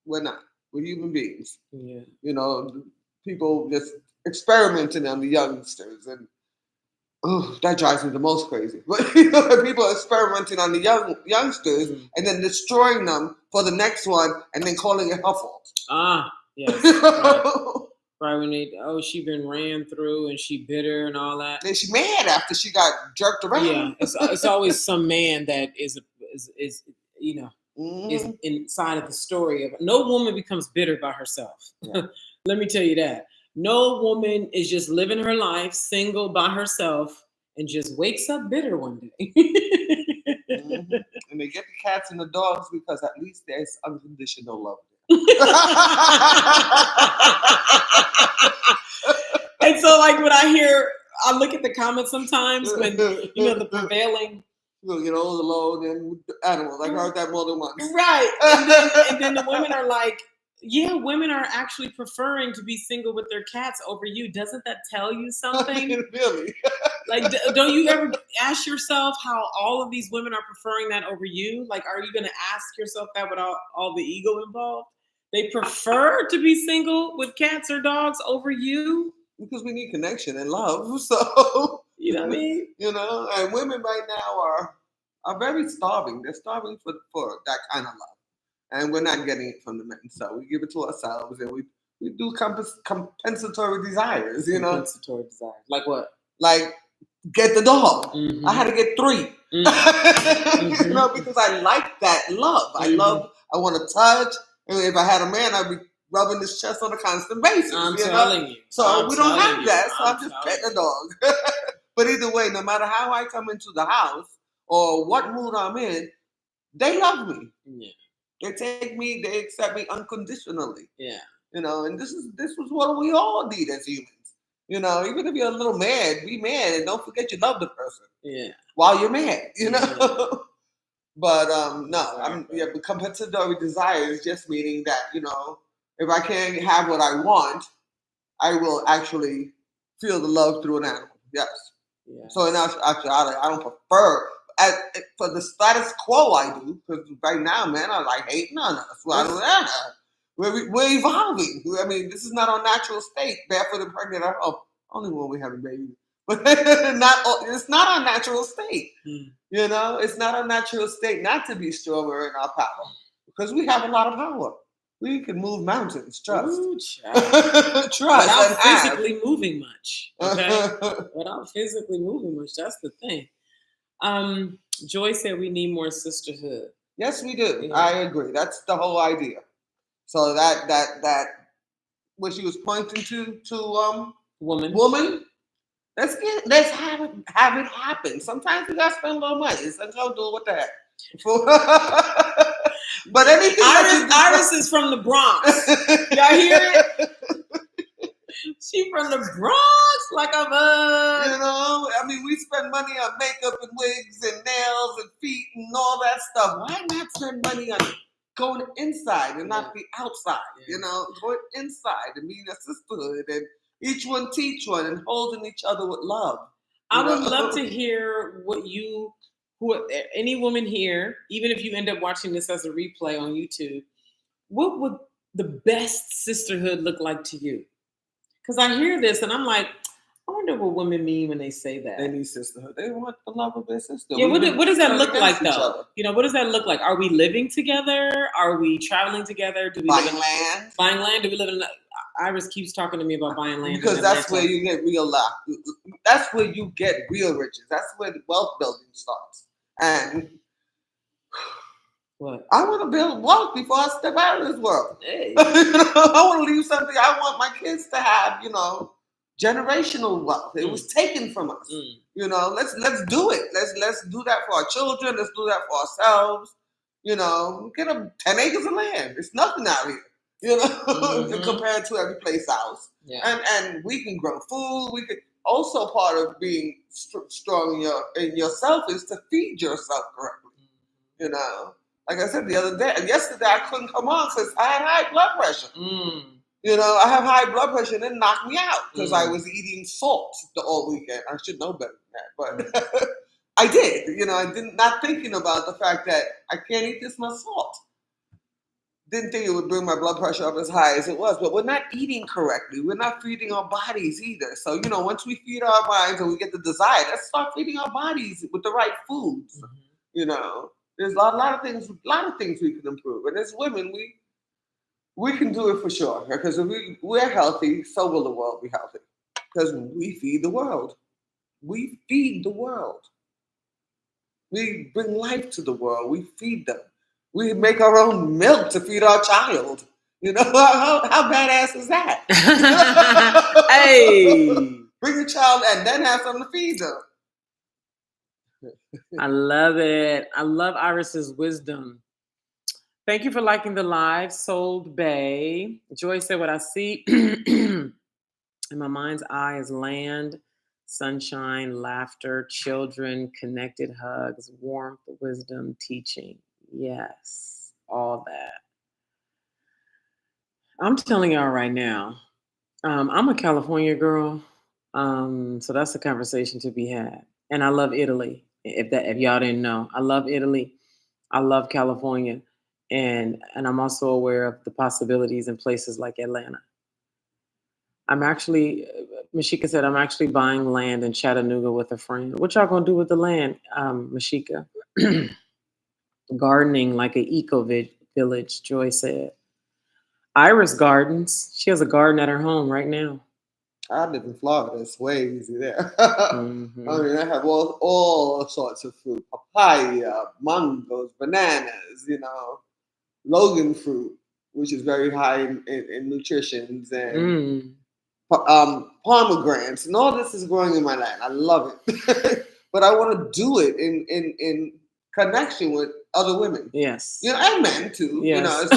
Speaker 2: We're not. We're human beings.
Speaker 1: Yeah.
Speaker 2: You know, people just experimenting on the youngsters, and that drives me the most crazy. But you know, people experimenting on the youngsters and then destroying them for the next one, and then calling it her fault.
Speaker 1: Ah, yes. Right, when she been ran through and she bitter and all that.
Speaker 2: And she mad after she got jerked around.
Speaker 1: Yeah, it's always some man that is you know, is inside of the story of no woman becomes bitter by herself. Yeah. Let me tell you that. No woman is just living her life single by herself and just wakes up bitter one day.
Speaker 2: And they get the cats and the dogs because at least there's unconditional love.
Speaker 1: And so, like, when I look at the comments sometimes when, you know, the prevailing,
Speaker 2: you know, the low and animals. I heard that more than once.
Speaker 1: Right. And then the women are like, yeah, women are actually preferring to be single with their cats over you. Doesn't that tell you something?
Speaker 2: Really?
Speaker 1: Like, don't you ever ask yourself how all of these women are preferring that over you? Like, are you going to ask yourself that without all the ego involved? They prefer to be single with cats or dogs over you?
Speaker 2: Because we need connection and love. So,
Speaker 1: you know what I mean?
Speaker 2: You know, and women right now are very starving. They're starving for that kind of love. And we're not getting it from the men. So we give it to ourselves, and we do compensatory desires, you know.
Speaker 1: Compensatory desires. Like what?
Speaker 2: Like get the dog. Mm-hmm. I had to get 3. Mm-hmm. You know, because I like that love. Mm-hmm. I want to touch. And if I had a man, I'd be rubbing his chest on a constant basis.
Speaker 1: I'm telling you.
Speaker 2: So we don't have that. So I'm just petting the dog. But either way, no matter how I come into the house or what mood I'm in, they love me. Yeah. They take me, they accept me unconditionally. Yeah. You know, and this was what we all need as humans. You know, even if you're a little mad, be mad and don't forget you love the person. Yeah. While you're mad, you know. Yeah. But no, the compensatory desire is just meaning that, you know, if I can't have what I want, I will actually feel the love through an animal. Yes. Yeah. So in actuality, I don't prefer. For the status quo, I do, because right now, man, I like hating on us. Well, we're evolving. I mean, this is not our natural state. Barefoot and pregnant at home. Only when we have a baby, but it's not our natural state. You know, it's not our natural state not to be stronger in our power because we have a lot of power. We can move mountains. Trust.
Speaker 1: Ooh, trust. Without physically moving much. Okay. Without physically moving much. That's the thing. Joy said we need more sisterhood.
Speaker 2: Yes, we do. Yeah. I agree. That's the whole idea. So that what she was pointing to woman. Let's have it happen. Sometimes we gotta spend a little money. Let's go do what the heck. But anything.
Speaker 1: Iris is from the Bronx. Y'all hear it? She from the Bronx, like a bug.
Speaker 2: You know, I mean, we spend money on makeup and wigs and nails and feet and all that stuff. Why not spend money on going inside and not be outside? Yeah. You know, going inside and being a sisterhood and each one teach one and holding each other with love.
Speaker 1: I would love to hear what any woman here, even if you end up watching this as a replay on YouTube, what would the best sisterhood look like to you? Because I hear this and I'm like, I wonder what women mean when they say that.
Speaker 2: They need sisterhood. They want the love of their sister.
Speaker 1: Yeah, what does that look like, though? You know, what does that look like? Are we living together? Are we traveling together? Do we
Speaker 2: buying land?
Speaker 1: Buying land? Do we live in? Iris keeps talking to me about buying land
Speaker 2: because that's where you get real love. That's where you get real riches. That's where the wealth building starts. And
Speaker 1: What?
Speaker 2: I want to build wealth before I step out of this world.
Speaker 1: Hey.
Speaker 2: I want to leave something. I want my kids to have, generational wealth. It was taken from us. Let's do it. Let's do that for our children. Let's do that for ourselves. Get 10 acres of land. It's nothing out here. Compared to every place else.
Speaker 1: Yeah.
Speaker 2: And we can grow food. We can also, part of being strong in yourself is to feed yourself correctly. Like I said yesterday I couldn't come on because I had high blood pressure. I have high blood pressure and it knocked me out because I was eating salt the whole weekend. I should know better than that, but I did. I didn't, not thinking about the fact that I can't eat this much salt. Didn't think it would bring my blood pressure up as high as it was, but we're not eating correctly. We're not feeding our bodies either. So, once we feed our minds and we get the desire, let's start feeding our bodies with the right foods. There's a lot of things we can improve. And as women, we can do it for sure. Because if we're healthy, so will the world be healthy. Because we feed the world. We feed the world. We bring life to the world. We feed them. We make our own milk to feed our child. How badass is that?
Speaker 1: Hey.
Speaker 2: Bring a child and then have something to feed them.
Speaker 1: I love it. I love Iris's wisdom. Thank you for liking the live. Sold Bay. Joy said, what I see in my mind's eye is land, sunshine, laughter, children, connected hugs, warmth, wisdom, teaching. Yes, all that. I'm telling y'all right now, I'm a California girl, so that's a conversation to be had. And I love Italy. If y'all didn't know, I love Italy. I love California, and I'm also aware of the possibilities in places like Atlanta. I'm actually, Mashika said, I'm actually buying land in Chattanooga with a friend. What y'all gonna do with the land, Mashika? Gardening like an village, Joy said. Iris gardens. She has a garden at her home right now.
Speaker 2: I live in Florida. It's way easy there. I mean, I have all sorts of fruit: papaya, mangoes, bananas. Logan fruit, which is very high in nutrition, and pomegranates, and all this is growing in my land. I love it, but I want to do it in connection with other women.
Speaker 1: Yes,
Speaker 2: and men too.
Speaker 1: Yes.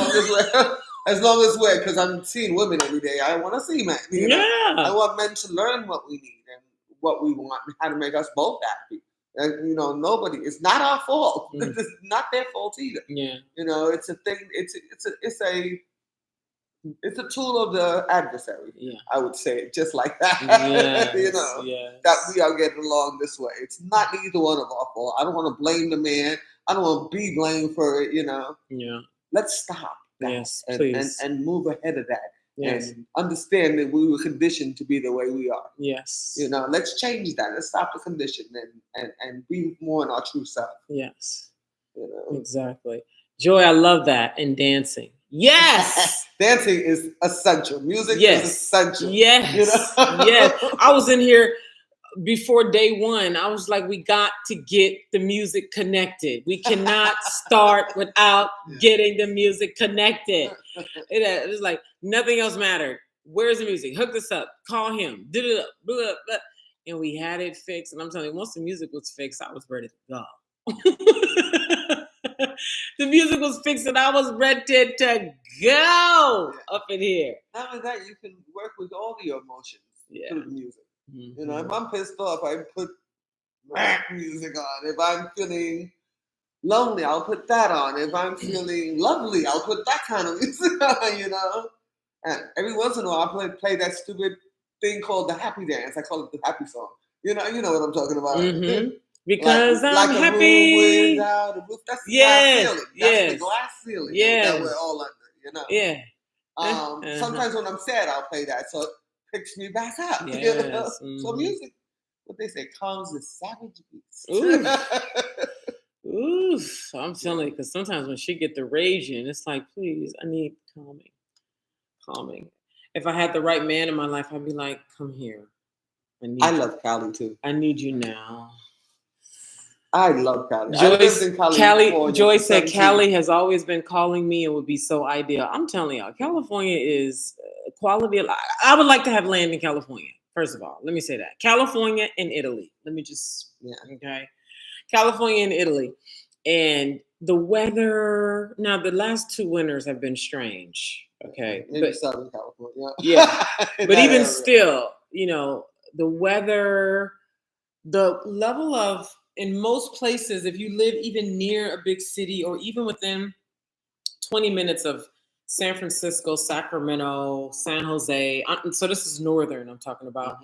Speaker 2: As long as we're, because I'm seeing women every day, I want to see men. I want men to learn what we need and what we want and how to make us both happy. And nobody. It's not our fault. It's not their fault either. Yeah. It's a thing. It's a tool of the adversary. Yeah. I would say it just like that. Yes, that we are getting along this way. It's not either one of our fault. I don't want to blame the man. I don't want to be blamed for it. Yeah. Let's stop that. Yes, please. And move ahead of that. Yes. And understand that we were conditioned to be the way we are. Yes. Let's change that. Let's stop the condition and be more in our true self. Yes. Exactly. Joy, I love that. And dancing. Yes. Dancing is essential. Music is essential. Yes. Yes. I was in here before day one. I was like, we got to get the music connected. We cannot start without getting the music connected. It was like nothing else mattered. Where's the music? Hook this up. Call him. Blah, blah, blah. And we had it fixed. And I'm telling you, once the music was fixed, I was ready to go. The music was fixed and I was ready to go up in here. Not only that, you can work with all your emotions through the music. Mm-hmm. If I'm pissed off, I put rap music on. If I'm feeling lonely, I'll put that on. If I'm feeling lovely, I'll put that kind of music on, And every once in a while, I play that stupid thing called the happy dance. I call it the happy song. You know what I'm talking about. Mm-hmm. Because I'm happy. Room without a roof. That's the glass ceiling. That's the glass ceiling that we're all under, Yeah. Sometimes when I'm sad, I'll play that. So it picks me back up. Yes. Mm-hmm. So music, what they say, calms the savage beast. Oof. I'm telling you, because sometimes when she get the raging, it's like, please, I need calming. If I had the right man in my life, I'd be like, come here. I love Cali too. I need you now. I love Cali. I lived in California
Speaker 1: Joy
Speaker 2: for
Speaker 1: said
Speaker 2: 17
Speaker 1: Cali has always been calling me and would be so ideal. I'm telling y'all, California is quality of life. I would like to have land in California. First of all, let me say that California and Italy. Let me just okay, California and Italy, and the weather. Now, the last 2 winters have been strange. Okay,
Speaker 2: maybe Southern California.
Speaker 1: Yeah, but even
Speaker 2: area.
Speaker 1: still, the weather, the level of in most places, if you live even near a big city or even within 20 minutes of San Francisco, Sacramento, San Jose, so this is northern I'm talking about,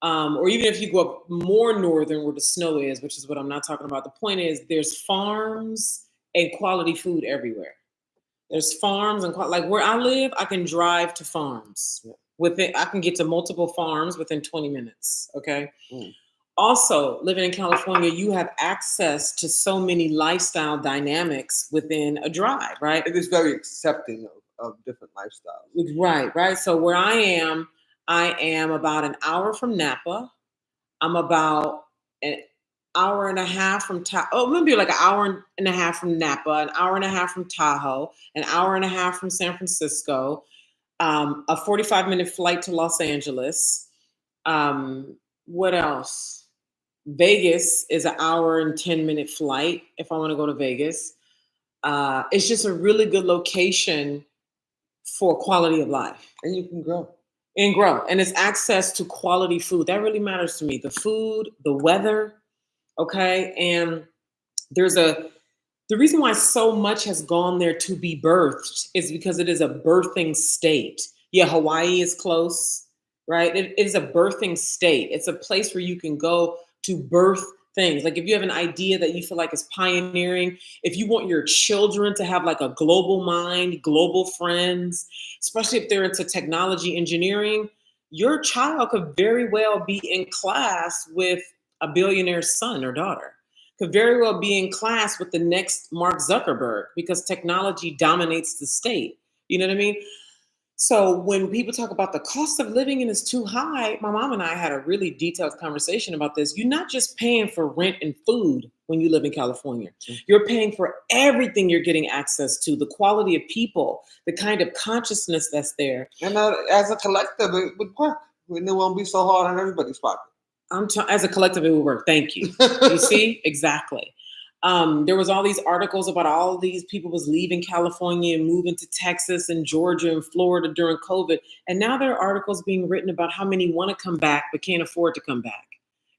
Speaker 1: or even if you go up more northern where the snow is, which is what I'm not talking about. The point is there's farms and quality food everywhere. There's farms and like where I live, I can drive to farms. I can get to multiple farms within 20 minutes. Okay. Also, living in California, you have access to so many lifestyle dynamics within a drive, right?
Speaker 2: It is very accepting of different lifestyles.
Speaker 1: Right. So where I am about an hour from Napa. I'm about an hour and a half from maybe like an hour and a half from Napa, an hour and a half from Tahoe, an hour and a half from San Francisco, a 45-minute flight to Los Angeles. What else? Vegas is an hour and 10-minute flight if I want to go to Vegas. It's just a really good location for quality of life.
Speaker 2: And you can grow.
Speaker 1: And it's access to quality food. That really matters to me. The food, the weather, okay? And the reason why so much has gone there to be birthed is because it is a birthing state. Yeah, Hawaii is close, right? It is a birthing state. It's a place where you can go to birth things. Like if you have an idea that you feel like is pioneering, if you want your children to have like a global mind, global friends, especially if they're into technology engineering, your child could very well be in class with a billionaire's son or daughter, could very well be in class with the next Mark Zuckerberg because technology dominates the state. You know what I mean? So when people talk about the cost of living and it's too high, my mom and I had a really detailed conversation about this. You're not just paying for rent and food when you live in California. You're paying for everything you're getting access to, the quality of people, the kind of consciousness that's there.
Speaker 2: And as a collective, it would work. It won't be so hard on everybody's pocket.
Speaker 1: As a collective, it would work. Thank you. You see? Exactly. There was all these articles about all these people was leaving California and moving to Texas and Georgia and Florida during COVID. And now there are articles being written about how many want to come back but can't afford to come back.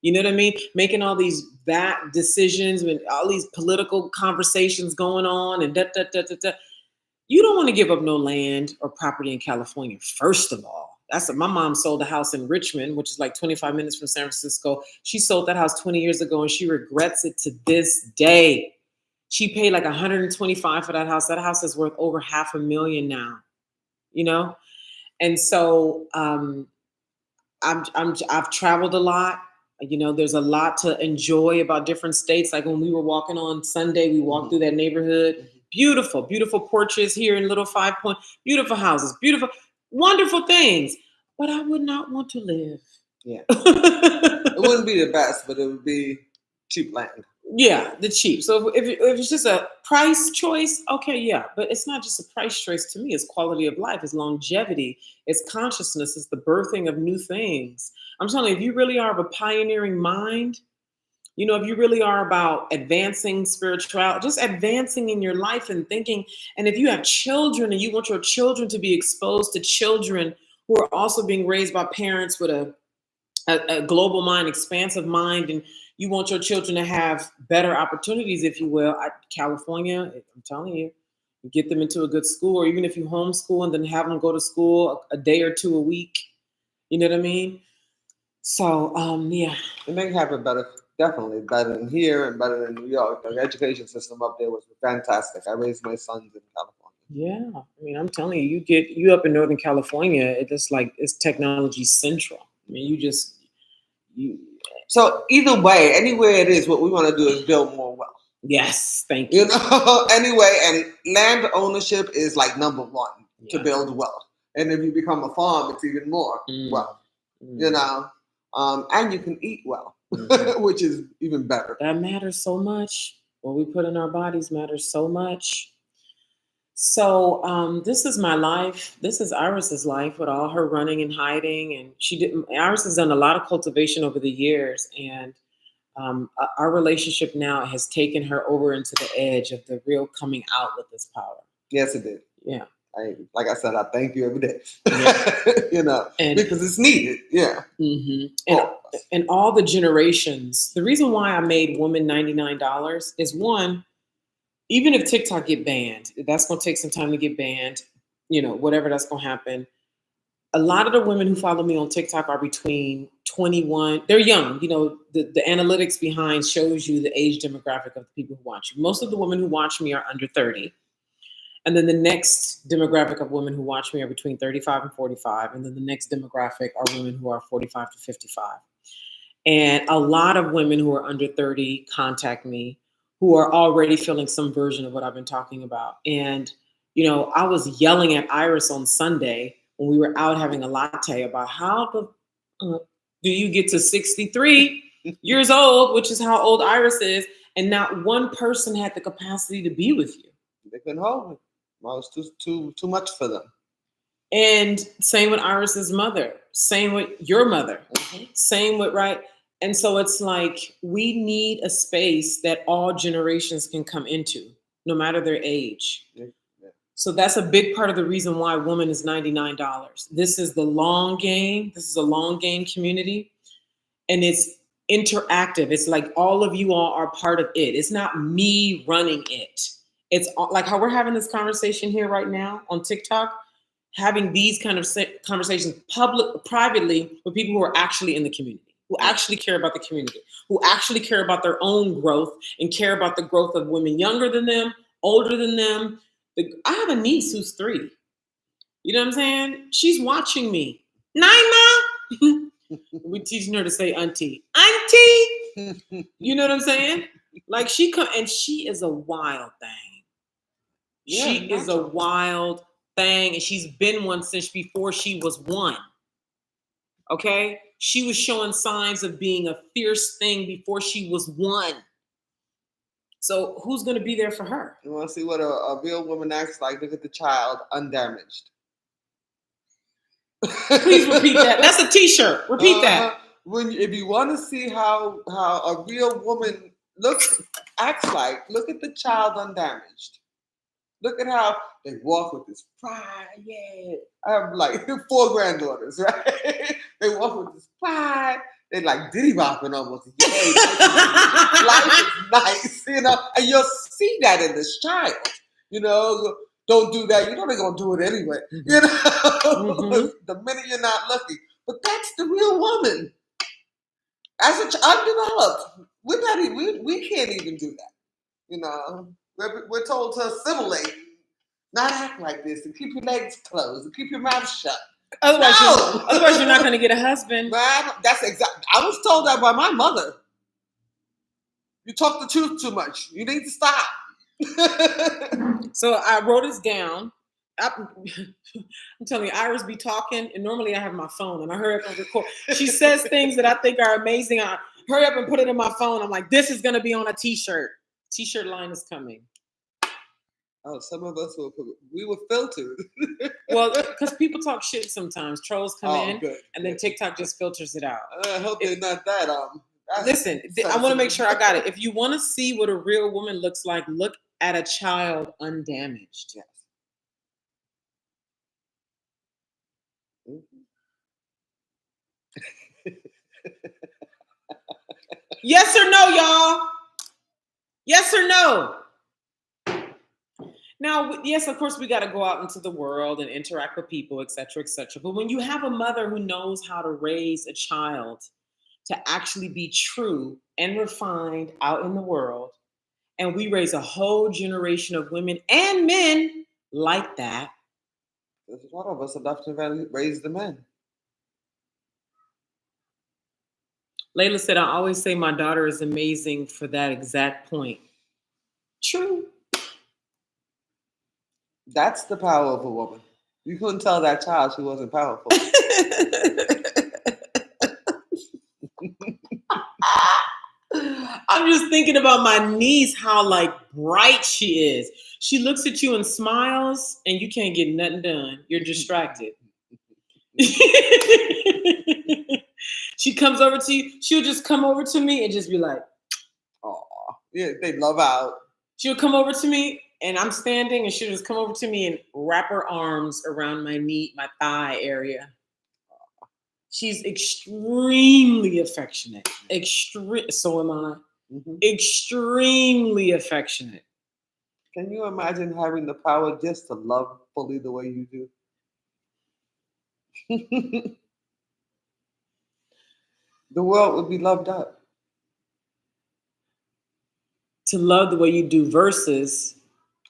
Speaker 1: You know what I mean? Making all these bad decisions with all these political conversations going on and You don't want to give up no land or property in California, first of all. My mom sold a house in Richmond, which is like 25 minutes from San Francisco. She sold that house 20 years ago and she regrets it to this day. She paid like $125 for that house. That house is worth over $500,000 now, you know? And so I've traveled a lot. You know, there's a lot to enjoy about different states. Like when we were walking on Sunday, we walked through that neighborhood. Beautiful, beautiful porches here in Little 5 Point. Beautiful houses, beautiful, wonderful things. But I would not want to live.
Speaker 2: Yeah. It wouldn't be the best, but it would be cheap land.
Speaker 1: Yeah, the cheap. So if it's just a price choice, okay, yeah. But it's not just a price choice to me. It's quality of life. It's longevity. It's consciousness. It's the birthing of new things. I'm telling you, if you really are of a pioneering mind, you know, if you really are about advancing spirituality, just advancing in your life and thinking, and if you have children and you want your children to be exposed to children who are also being raised by parents with a global mind, expansive mind, and you want your children to have better opportunities, if you will, California, I'm telling you, get them into a good school, or even if you homeschool and then have them go to school a day or two a week, you know what I mean? So, yeah.
Speaker 2: And they have it definitely better than here and better than New York. The education system up there was fantastic. I raised my sons in California.
Speaker 1: Yeah, I mean, I'm telling you, you up in Northern California, it's technology central. I mean,
Speaker 2: So either way, anywhere it is, what we want to do is build more wealth.
Speaker 1: Yes, thank you.
Speaker 2: You know, anyway, and land ownership is like number one to build wealth. And if you become a farm, it's even more wealth. You know, and you can eat well. which is even better.
Speaker 1: That matters so much. What we put in our bodies matters so much. So this is my life. This is Iris's life with all her running and hiding, and Iris has done a lot of cultivation over the years, and our relationship now has taken her over into the edge of the real coming out with this power.
Speaker 2: Yes, it did.
Speaker 1: Yeah.
Speaker 2: Like I said, I thank you every day. Yeah. Because it's needed. Yeah.
Speaker 1: Mm-hmm. And all the generations. The reason why I made Woman $99 is one, even if TikTok get banned, that's going to take some time to get banned, whatever that's going to happen. A lot of the women who follow me on TikTok are between 21. They're young. The analytics behind shows you the age demographic of the people who watch you. Most of the women who watch me are under 30. And then the next demographic of women who watch me are between 35 and 45. And then the next demographic are women who are 45 to 55. And a lot of women who are under 30 contact me who are already feeling some version of what I've been talking about. And, I was yelling at Iris on Sunday when we were out having a latte about how do you get to 63 years old, which is how old Iris is, and not one person had the capacity to be with you.
Speaker 2: They couldn't hold it. Well, it was too much for them.
Speaker 1: And same with Iris's mother. Same with your mother.
Speaker 2: Mm-hmm.
Speaker 1: Same with, right? And so it's like we need a space that all generations can come into, no matter their age.
Speaker 2: Yeah.
Speaker 1: So that's a big part of the reason why Woman is $99. This is the long game. This is a long game community. And it's interactive. It's like all of you all are part of it. It's not me running it. It's like how we're having this conversation here right now on TikTok, having these kind of conversations privately with people who are actually in the community, who actually care about the community, who actually care about their own growth and care about the growth of women younger than them, older than them. I have a niece who's 3. You know what I'm saying? She's watching me. Naima! We're teaching her to say auntie. Auntie! You know what I'm saying? Like she is a wild thing. She is a wild thing, and she's been one since before she was 1. Okay? She was showing signs of being a fierce thing before she was 1. So who's going to be there for her?
Speaker 2: You want to see what a real woman acts like? Look at the child undamaged.
Speaker 1: Please repeat that. That's a T-shirt. Repeat that.
Speaker 2: If you want to see how a real woman acts like, look at the child undamaged. Look at how they walk with this pride. Yeah, I have like 4 granddaughters, right? They walk with this pride. They like diddy bopping almost. Yay, life is nice, and you'll see that in this child. Don't do that. They're gonna do it anyway. Mm-hmm. The minute you're not lucky. But that's the real woman. As undeveloped, we can't even do that. We're told to assimilate, not act like this, and keep your legs closed, and keep your mouth shut.
Speaker 1: Otherwise, you're not going to get a husband.
Speaker 2: That's exactly. I was told that by my mother. You talk the truth too much. You need to stop.
Speaker 1: So I wrote this down. I'm telling you, Iris be talking, and normally I have my phone, and I hurry up and record. She says things that I think are amazing. I hurry up and put it in my phone. I'm like, this is going to be on a T-shirt. T-shirt line is coming.
Speaker 2: Oh, some of us we were filtered.
Speaker 1: Well, because people talk shit sometimes. Trolls come in,
Speaker 2: good,
Speaker 1: and then TikTok just filters it out.
Speaker 2: I hope they're not that.
Speaker 1: Listen, I want to make sure I got it. If you want to see what a real woman looks like, look at a child undamaged.
Speaker 2: Yes.
Speaker 1: Yes or no, y'all? Yes or no? Now, yes, of course, we got to go out into the world and interact with people, et cetera, et cetera. But when you have a mother who knows how to raise a child to actually be true and refined out in the world, and we raise a whole generation of women and men like that.
Speaker 2: There's a lot of us enough to raise the men.
Speaker 1: Layla said, I always say my daughter is amazing for that exact point. True.
Speaker 2: That's the power of a woman. You couldn't tell that child she wasn't powerful.
Speaker 1: I'm just thinking about my niece, how like bright she is. She looks at you and smiles, and you can't get nothing done. You're distracted. She comes over to you. She'll just come over to me and just be like,
Speaker 2: Oh, yeah, they love out.
Speaker 1: she'll come over to me and I'm standing, and she'll just come over to me and wrap her arms around my knee, my thigh area. She's extremely affectionate. So am I.
Speaker 2: Mm-hmm.
Speaker 1: Extremely affectionate.
Speaker 2: Can you imagine having the power just to love fully the way you do? The world would be loved up.
Speaker 1: To love the way you do versus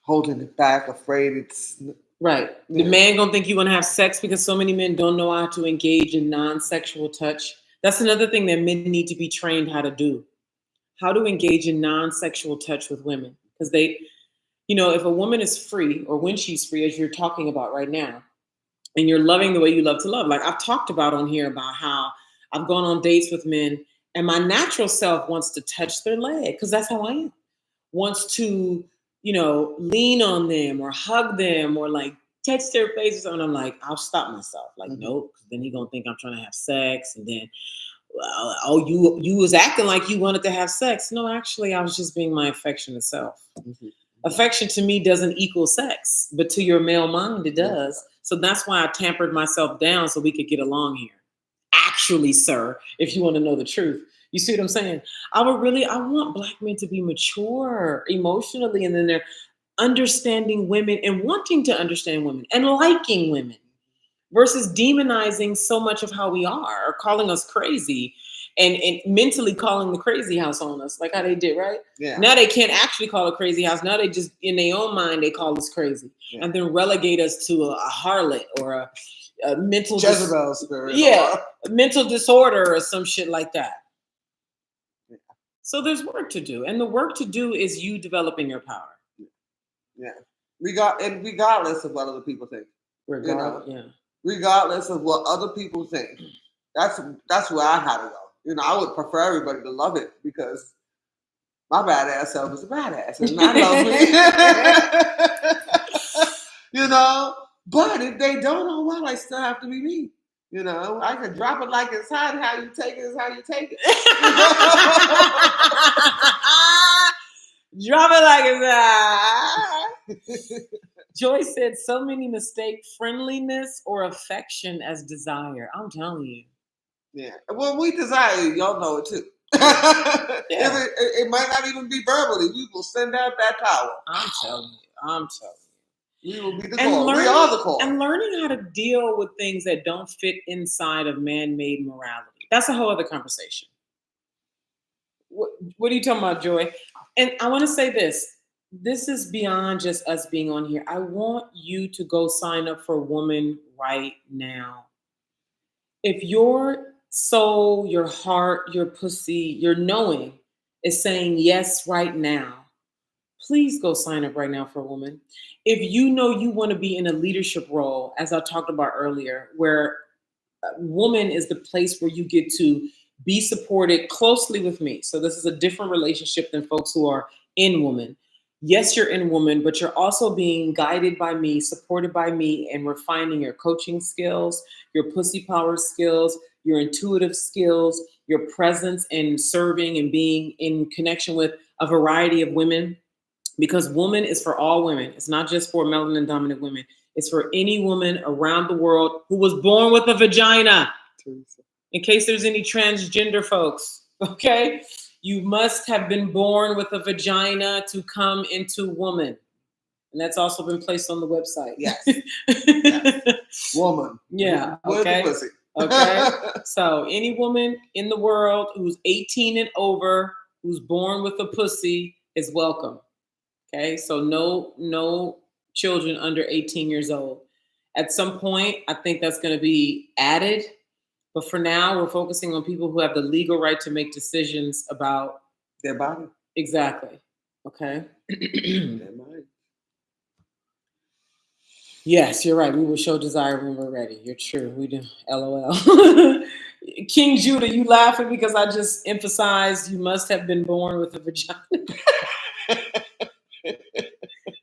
Speaker 2: Holding it back, afraid it's
Speaker 1: right. The man gonna think you wanna have sex because so many men don't know how to engage in non-sexual touch. That's another thing that men need to be trained how to do. How to engage in non-sexual touch with women. Because they, if a woman is free, or when she's free, as you're talking about right now, and you're loving the way you love to love. Like I've talked about on here about how I've gone on dates with men, and my natural self wants to touch their leg because that's how I am. Wants to, lean on them or hug them or like touch their faces. And I'm like, I'll stop myself. Like, nope, because then he's gonna think I'm trying to have sex. And then, well, oh, you was acting like you wanted to have sex. No, actually, I was just being my affectionate self. Affection to me doesn't equal sex, but to your male mind, it does. So that's why I tampered myself down so we could get along here. Actually, sir, if you want to know the truth, you see what I'm saying? I want black men to be mature emotionally, and then they're understanding women and wanting to understand women and liking women versus demonizing so much of how we are or calling us crazy and mentally calling the crazy house on us, like how they did, right?
Speaker 2: Yeah.
Speaker 1: Now they can't actually call it crazy house. Now they just, in their own mind, they call us crazy and then relegate us to a harlot or a mental
Speaker 2: Jezebel spirit.
Speaker 1: Mental disorder or some shit like that. Yeah. So there's work to do, and the work to do is you developing your power.
Speaker 2: Yeah. Regardless of what other people think. Regardless of what other people think. That's where I had to go. I would prefer everybody to love it because my badass self is a badass and I love me. But if they don't, oh well, I still have to be me. I can drop it like it's hot. How you take it is how you take it.
Speaker 1: Drop it like it's hot. Joy said, so many mistake friendliness or affection as desire. I'm telling you.
Speaker 2: Yeah. Well, we desire, y'all know it too. It might not even be verbally. We will send out that power.
Speaker 1: I'm telling you.
Speaker 2: We will be the call. We are the call.
Speaker 1: And learning how to deal with things that don't fit inside of man-made morality. That's a whole other conversation. What are you talking about, Joy? And I want to say this. This is beyond just us being on here. I want you to go sign up for Woman right now. If your soul, your heart, your pussy, your knowing is saying yes right now, please go sign up right now for Woman. If you know you want to be in a leadership role, as I talked about earlier, where Woman is the place where you get to be supported closely with me. So this is a different relationship than folks who are in Woman. Yes, you're in Woman, but you're also being guided by me, supported by me, and refining your coaching skills, your pussy power skills, your intuitive skills, your presence in serving and being in connection with a variety of women. Because Woman is for all women. It's not just for melanin dominant women. It's for any woman around the world who was born with a vagina. In case there's any transgender folks, okay? You must have been born with a vagina to come into Woman. And that's also been placed on the website.
Speaker 2: Yes. Yes. Woman.
Speaker 1: Yeah. Okay. Okay. So any woman in the world who's 18 and over, who's born with a pussy is welcome. Okay. So no children under 18 years old. At some point, I think that's going to be added. But for now, we're focusing on people who have the legal right to make decisions about
Speaker 2: their body.
Speaker 1: Exactly. Okay.
Speaker 2: Their mind.
Speaker 1: Yes, you're right. We will show desire when we're ready. You're true. We do. LOL. King Judah, you laughing because I just emphasized you must have been born with a vagina.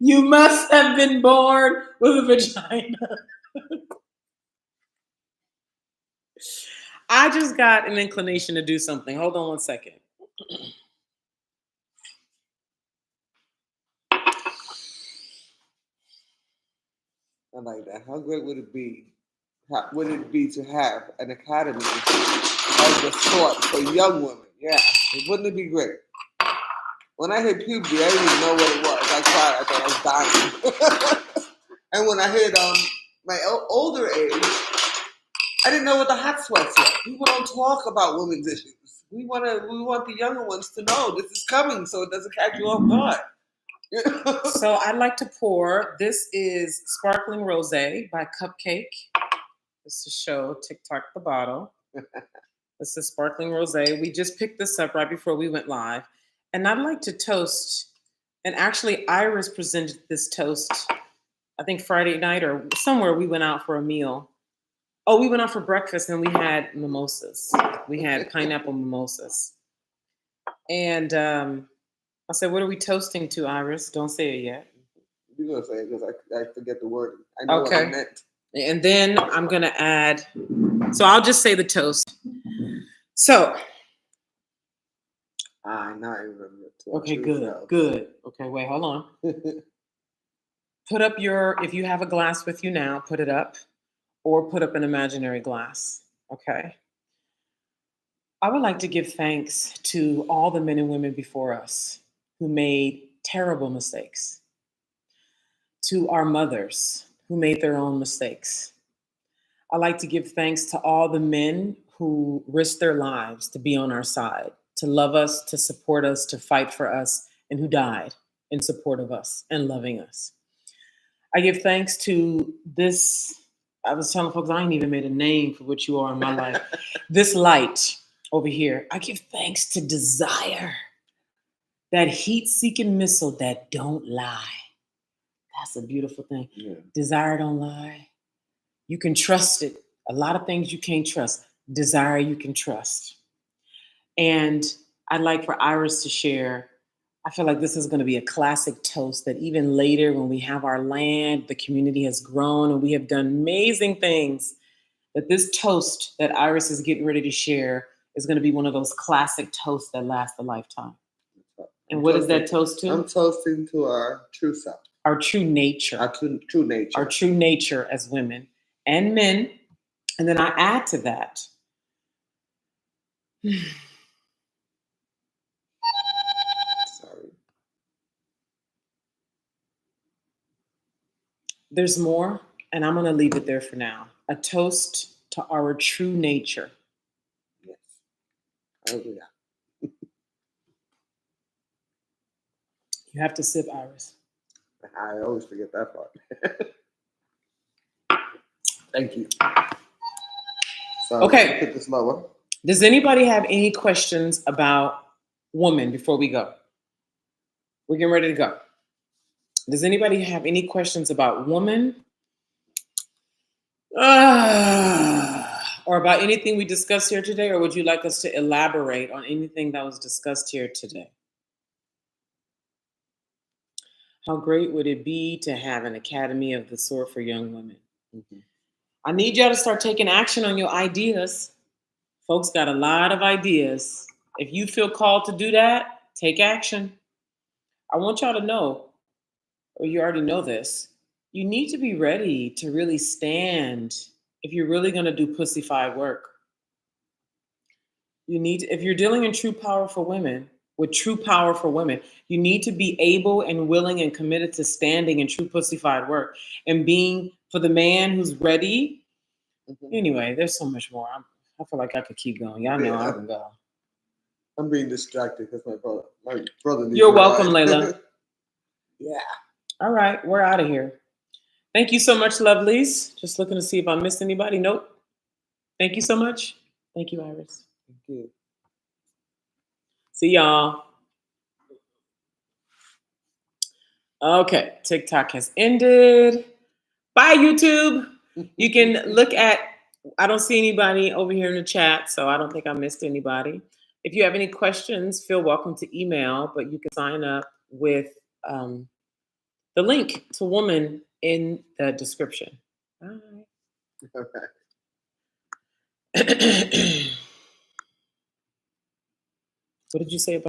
Speaker 1: You must have been born with a vagina. I just got an inclination to do something. Hold on one second.
Speaker 2: I like that. How great would it be? How would it be to have an academy of the sort for young women? Yeah, wouldn't it be great? When I hit puberty, I didn't even know what it was. I cried. I thought I was dying. And when I hit my older age, I didn't know what the hot sweats were. People don't talk about women's issues. We want the younger ones to know this is coming, so it doesn't catch you off guard.
Speaker 1: So I'd like to pour. This is sparkling rosé by Cupcake. This is show TikTok the bottle. This is sparkling rosé. We just picked this up right before we went live, and I'd like to toast. And actually, Iris presented this toast. I think Friday night or somewhere we went out for a meal. Oh, we went out for breakfast and we had mimosas. We had pineapple mimosas. And I said, "What are we toasting to, Iris? Don't say it yet."
Speaker 2: You're going to say it because I forget the word. I know what I meant.
Speaker 1: And then I'm going to add, so I'll just say the toast. So.
Speaker 2: Now I remember.
Speaker 1: Okay, good. Okay, wait, hold on. Put up if you have a glass with you now, put it up. Or put up an imaginary glass, okay? I would like to give thanks to all the men and women before us who made terrible mistakes, to our mothers who made their own mistakes. I'd like to give thanks to all the men who risked their lives to be on our side, to love us, to support us, to fight for us, and who died in support of us and loving us. I give thanks to this. I was telling folks I ain't even made a name for what you are in my life. This light over here. I give thanks to desire, that heat-seeking missile that don't lie. That's a beautiful thing. Yeah. Desire don't lie. You can trust it. A lot of things you can't trust. Desire you can trust. And I'd like for Iris to share. I feel like this is going to be a classic toast that even later when we have our land, the community has grown and we have done amazing things, that this toast that Iris is getting ready to share is going to be one of those classic toasts that last a lifetime. And what is that toast to?
Speaker 2: I'm toasting to our true self.
Speaker 1: Our true nature.
Speaker 2: Our true nature.
Speaker 1: Our true nature as women and men. And then I add to that. There's more, and I'm going to leave it there for now. A toast to our true nature.
Speaker 2: Yes. Hallelujah.
Speaker 1: You have to sip, Iris.
Speaker 2: I always forget that part. Thank you. So
Speaker 1: okay.
Speaker 2: Put this lower.
Speaker 1: Does anybody have any questions about woman before we go? We're getting ready to go. Does anybody have any questions about woman? Or about anything we discussed here today? Or would you like us to elaborate on anything that was discussed here today? How great would it be to have an academy of the sort for young women? Mm-hmm. I need y'all to start taking action on your ideas. Folks got a lot of ideas. If you feel called to do that, take action. I want y'all to know, or you already know this, you need to be ready to really stand if you're really going to do pussyfied work. You need, if you're dealing in true power for women, with true power for women, you need to be able and willing and committed to standing in true pussyfied work and being for the man who's ready. Mm-hmm. Anyway, there's so much more. I feel like I could keep going. Y'all know I can go.
Speaker 2: I'm being distracted because my brother.
Speaker 1: You're welcome, Layla.
Speaker 2: Yeah.
Speaker 1: All right, we're out of here. Thank you so much, lovelies. Just looking to see if I missed anybody. Nope. Thank you so much. Thank you, Iris.
Speaker 2: Thank you.
Speaker 1: See y'all. Okay, TikTok has ended. Bye, YouTube. You can look at I don't see anybody over here in the chat, so I don't think I missed anybody. If you have any questions, feel welcome to email, but you can sign up with the link to Woman in the description. All
Speaker 2: Okay.
Speaker 1: right. What did you say about?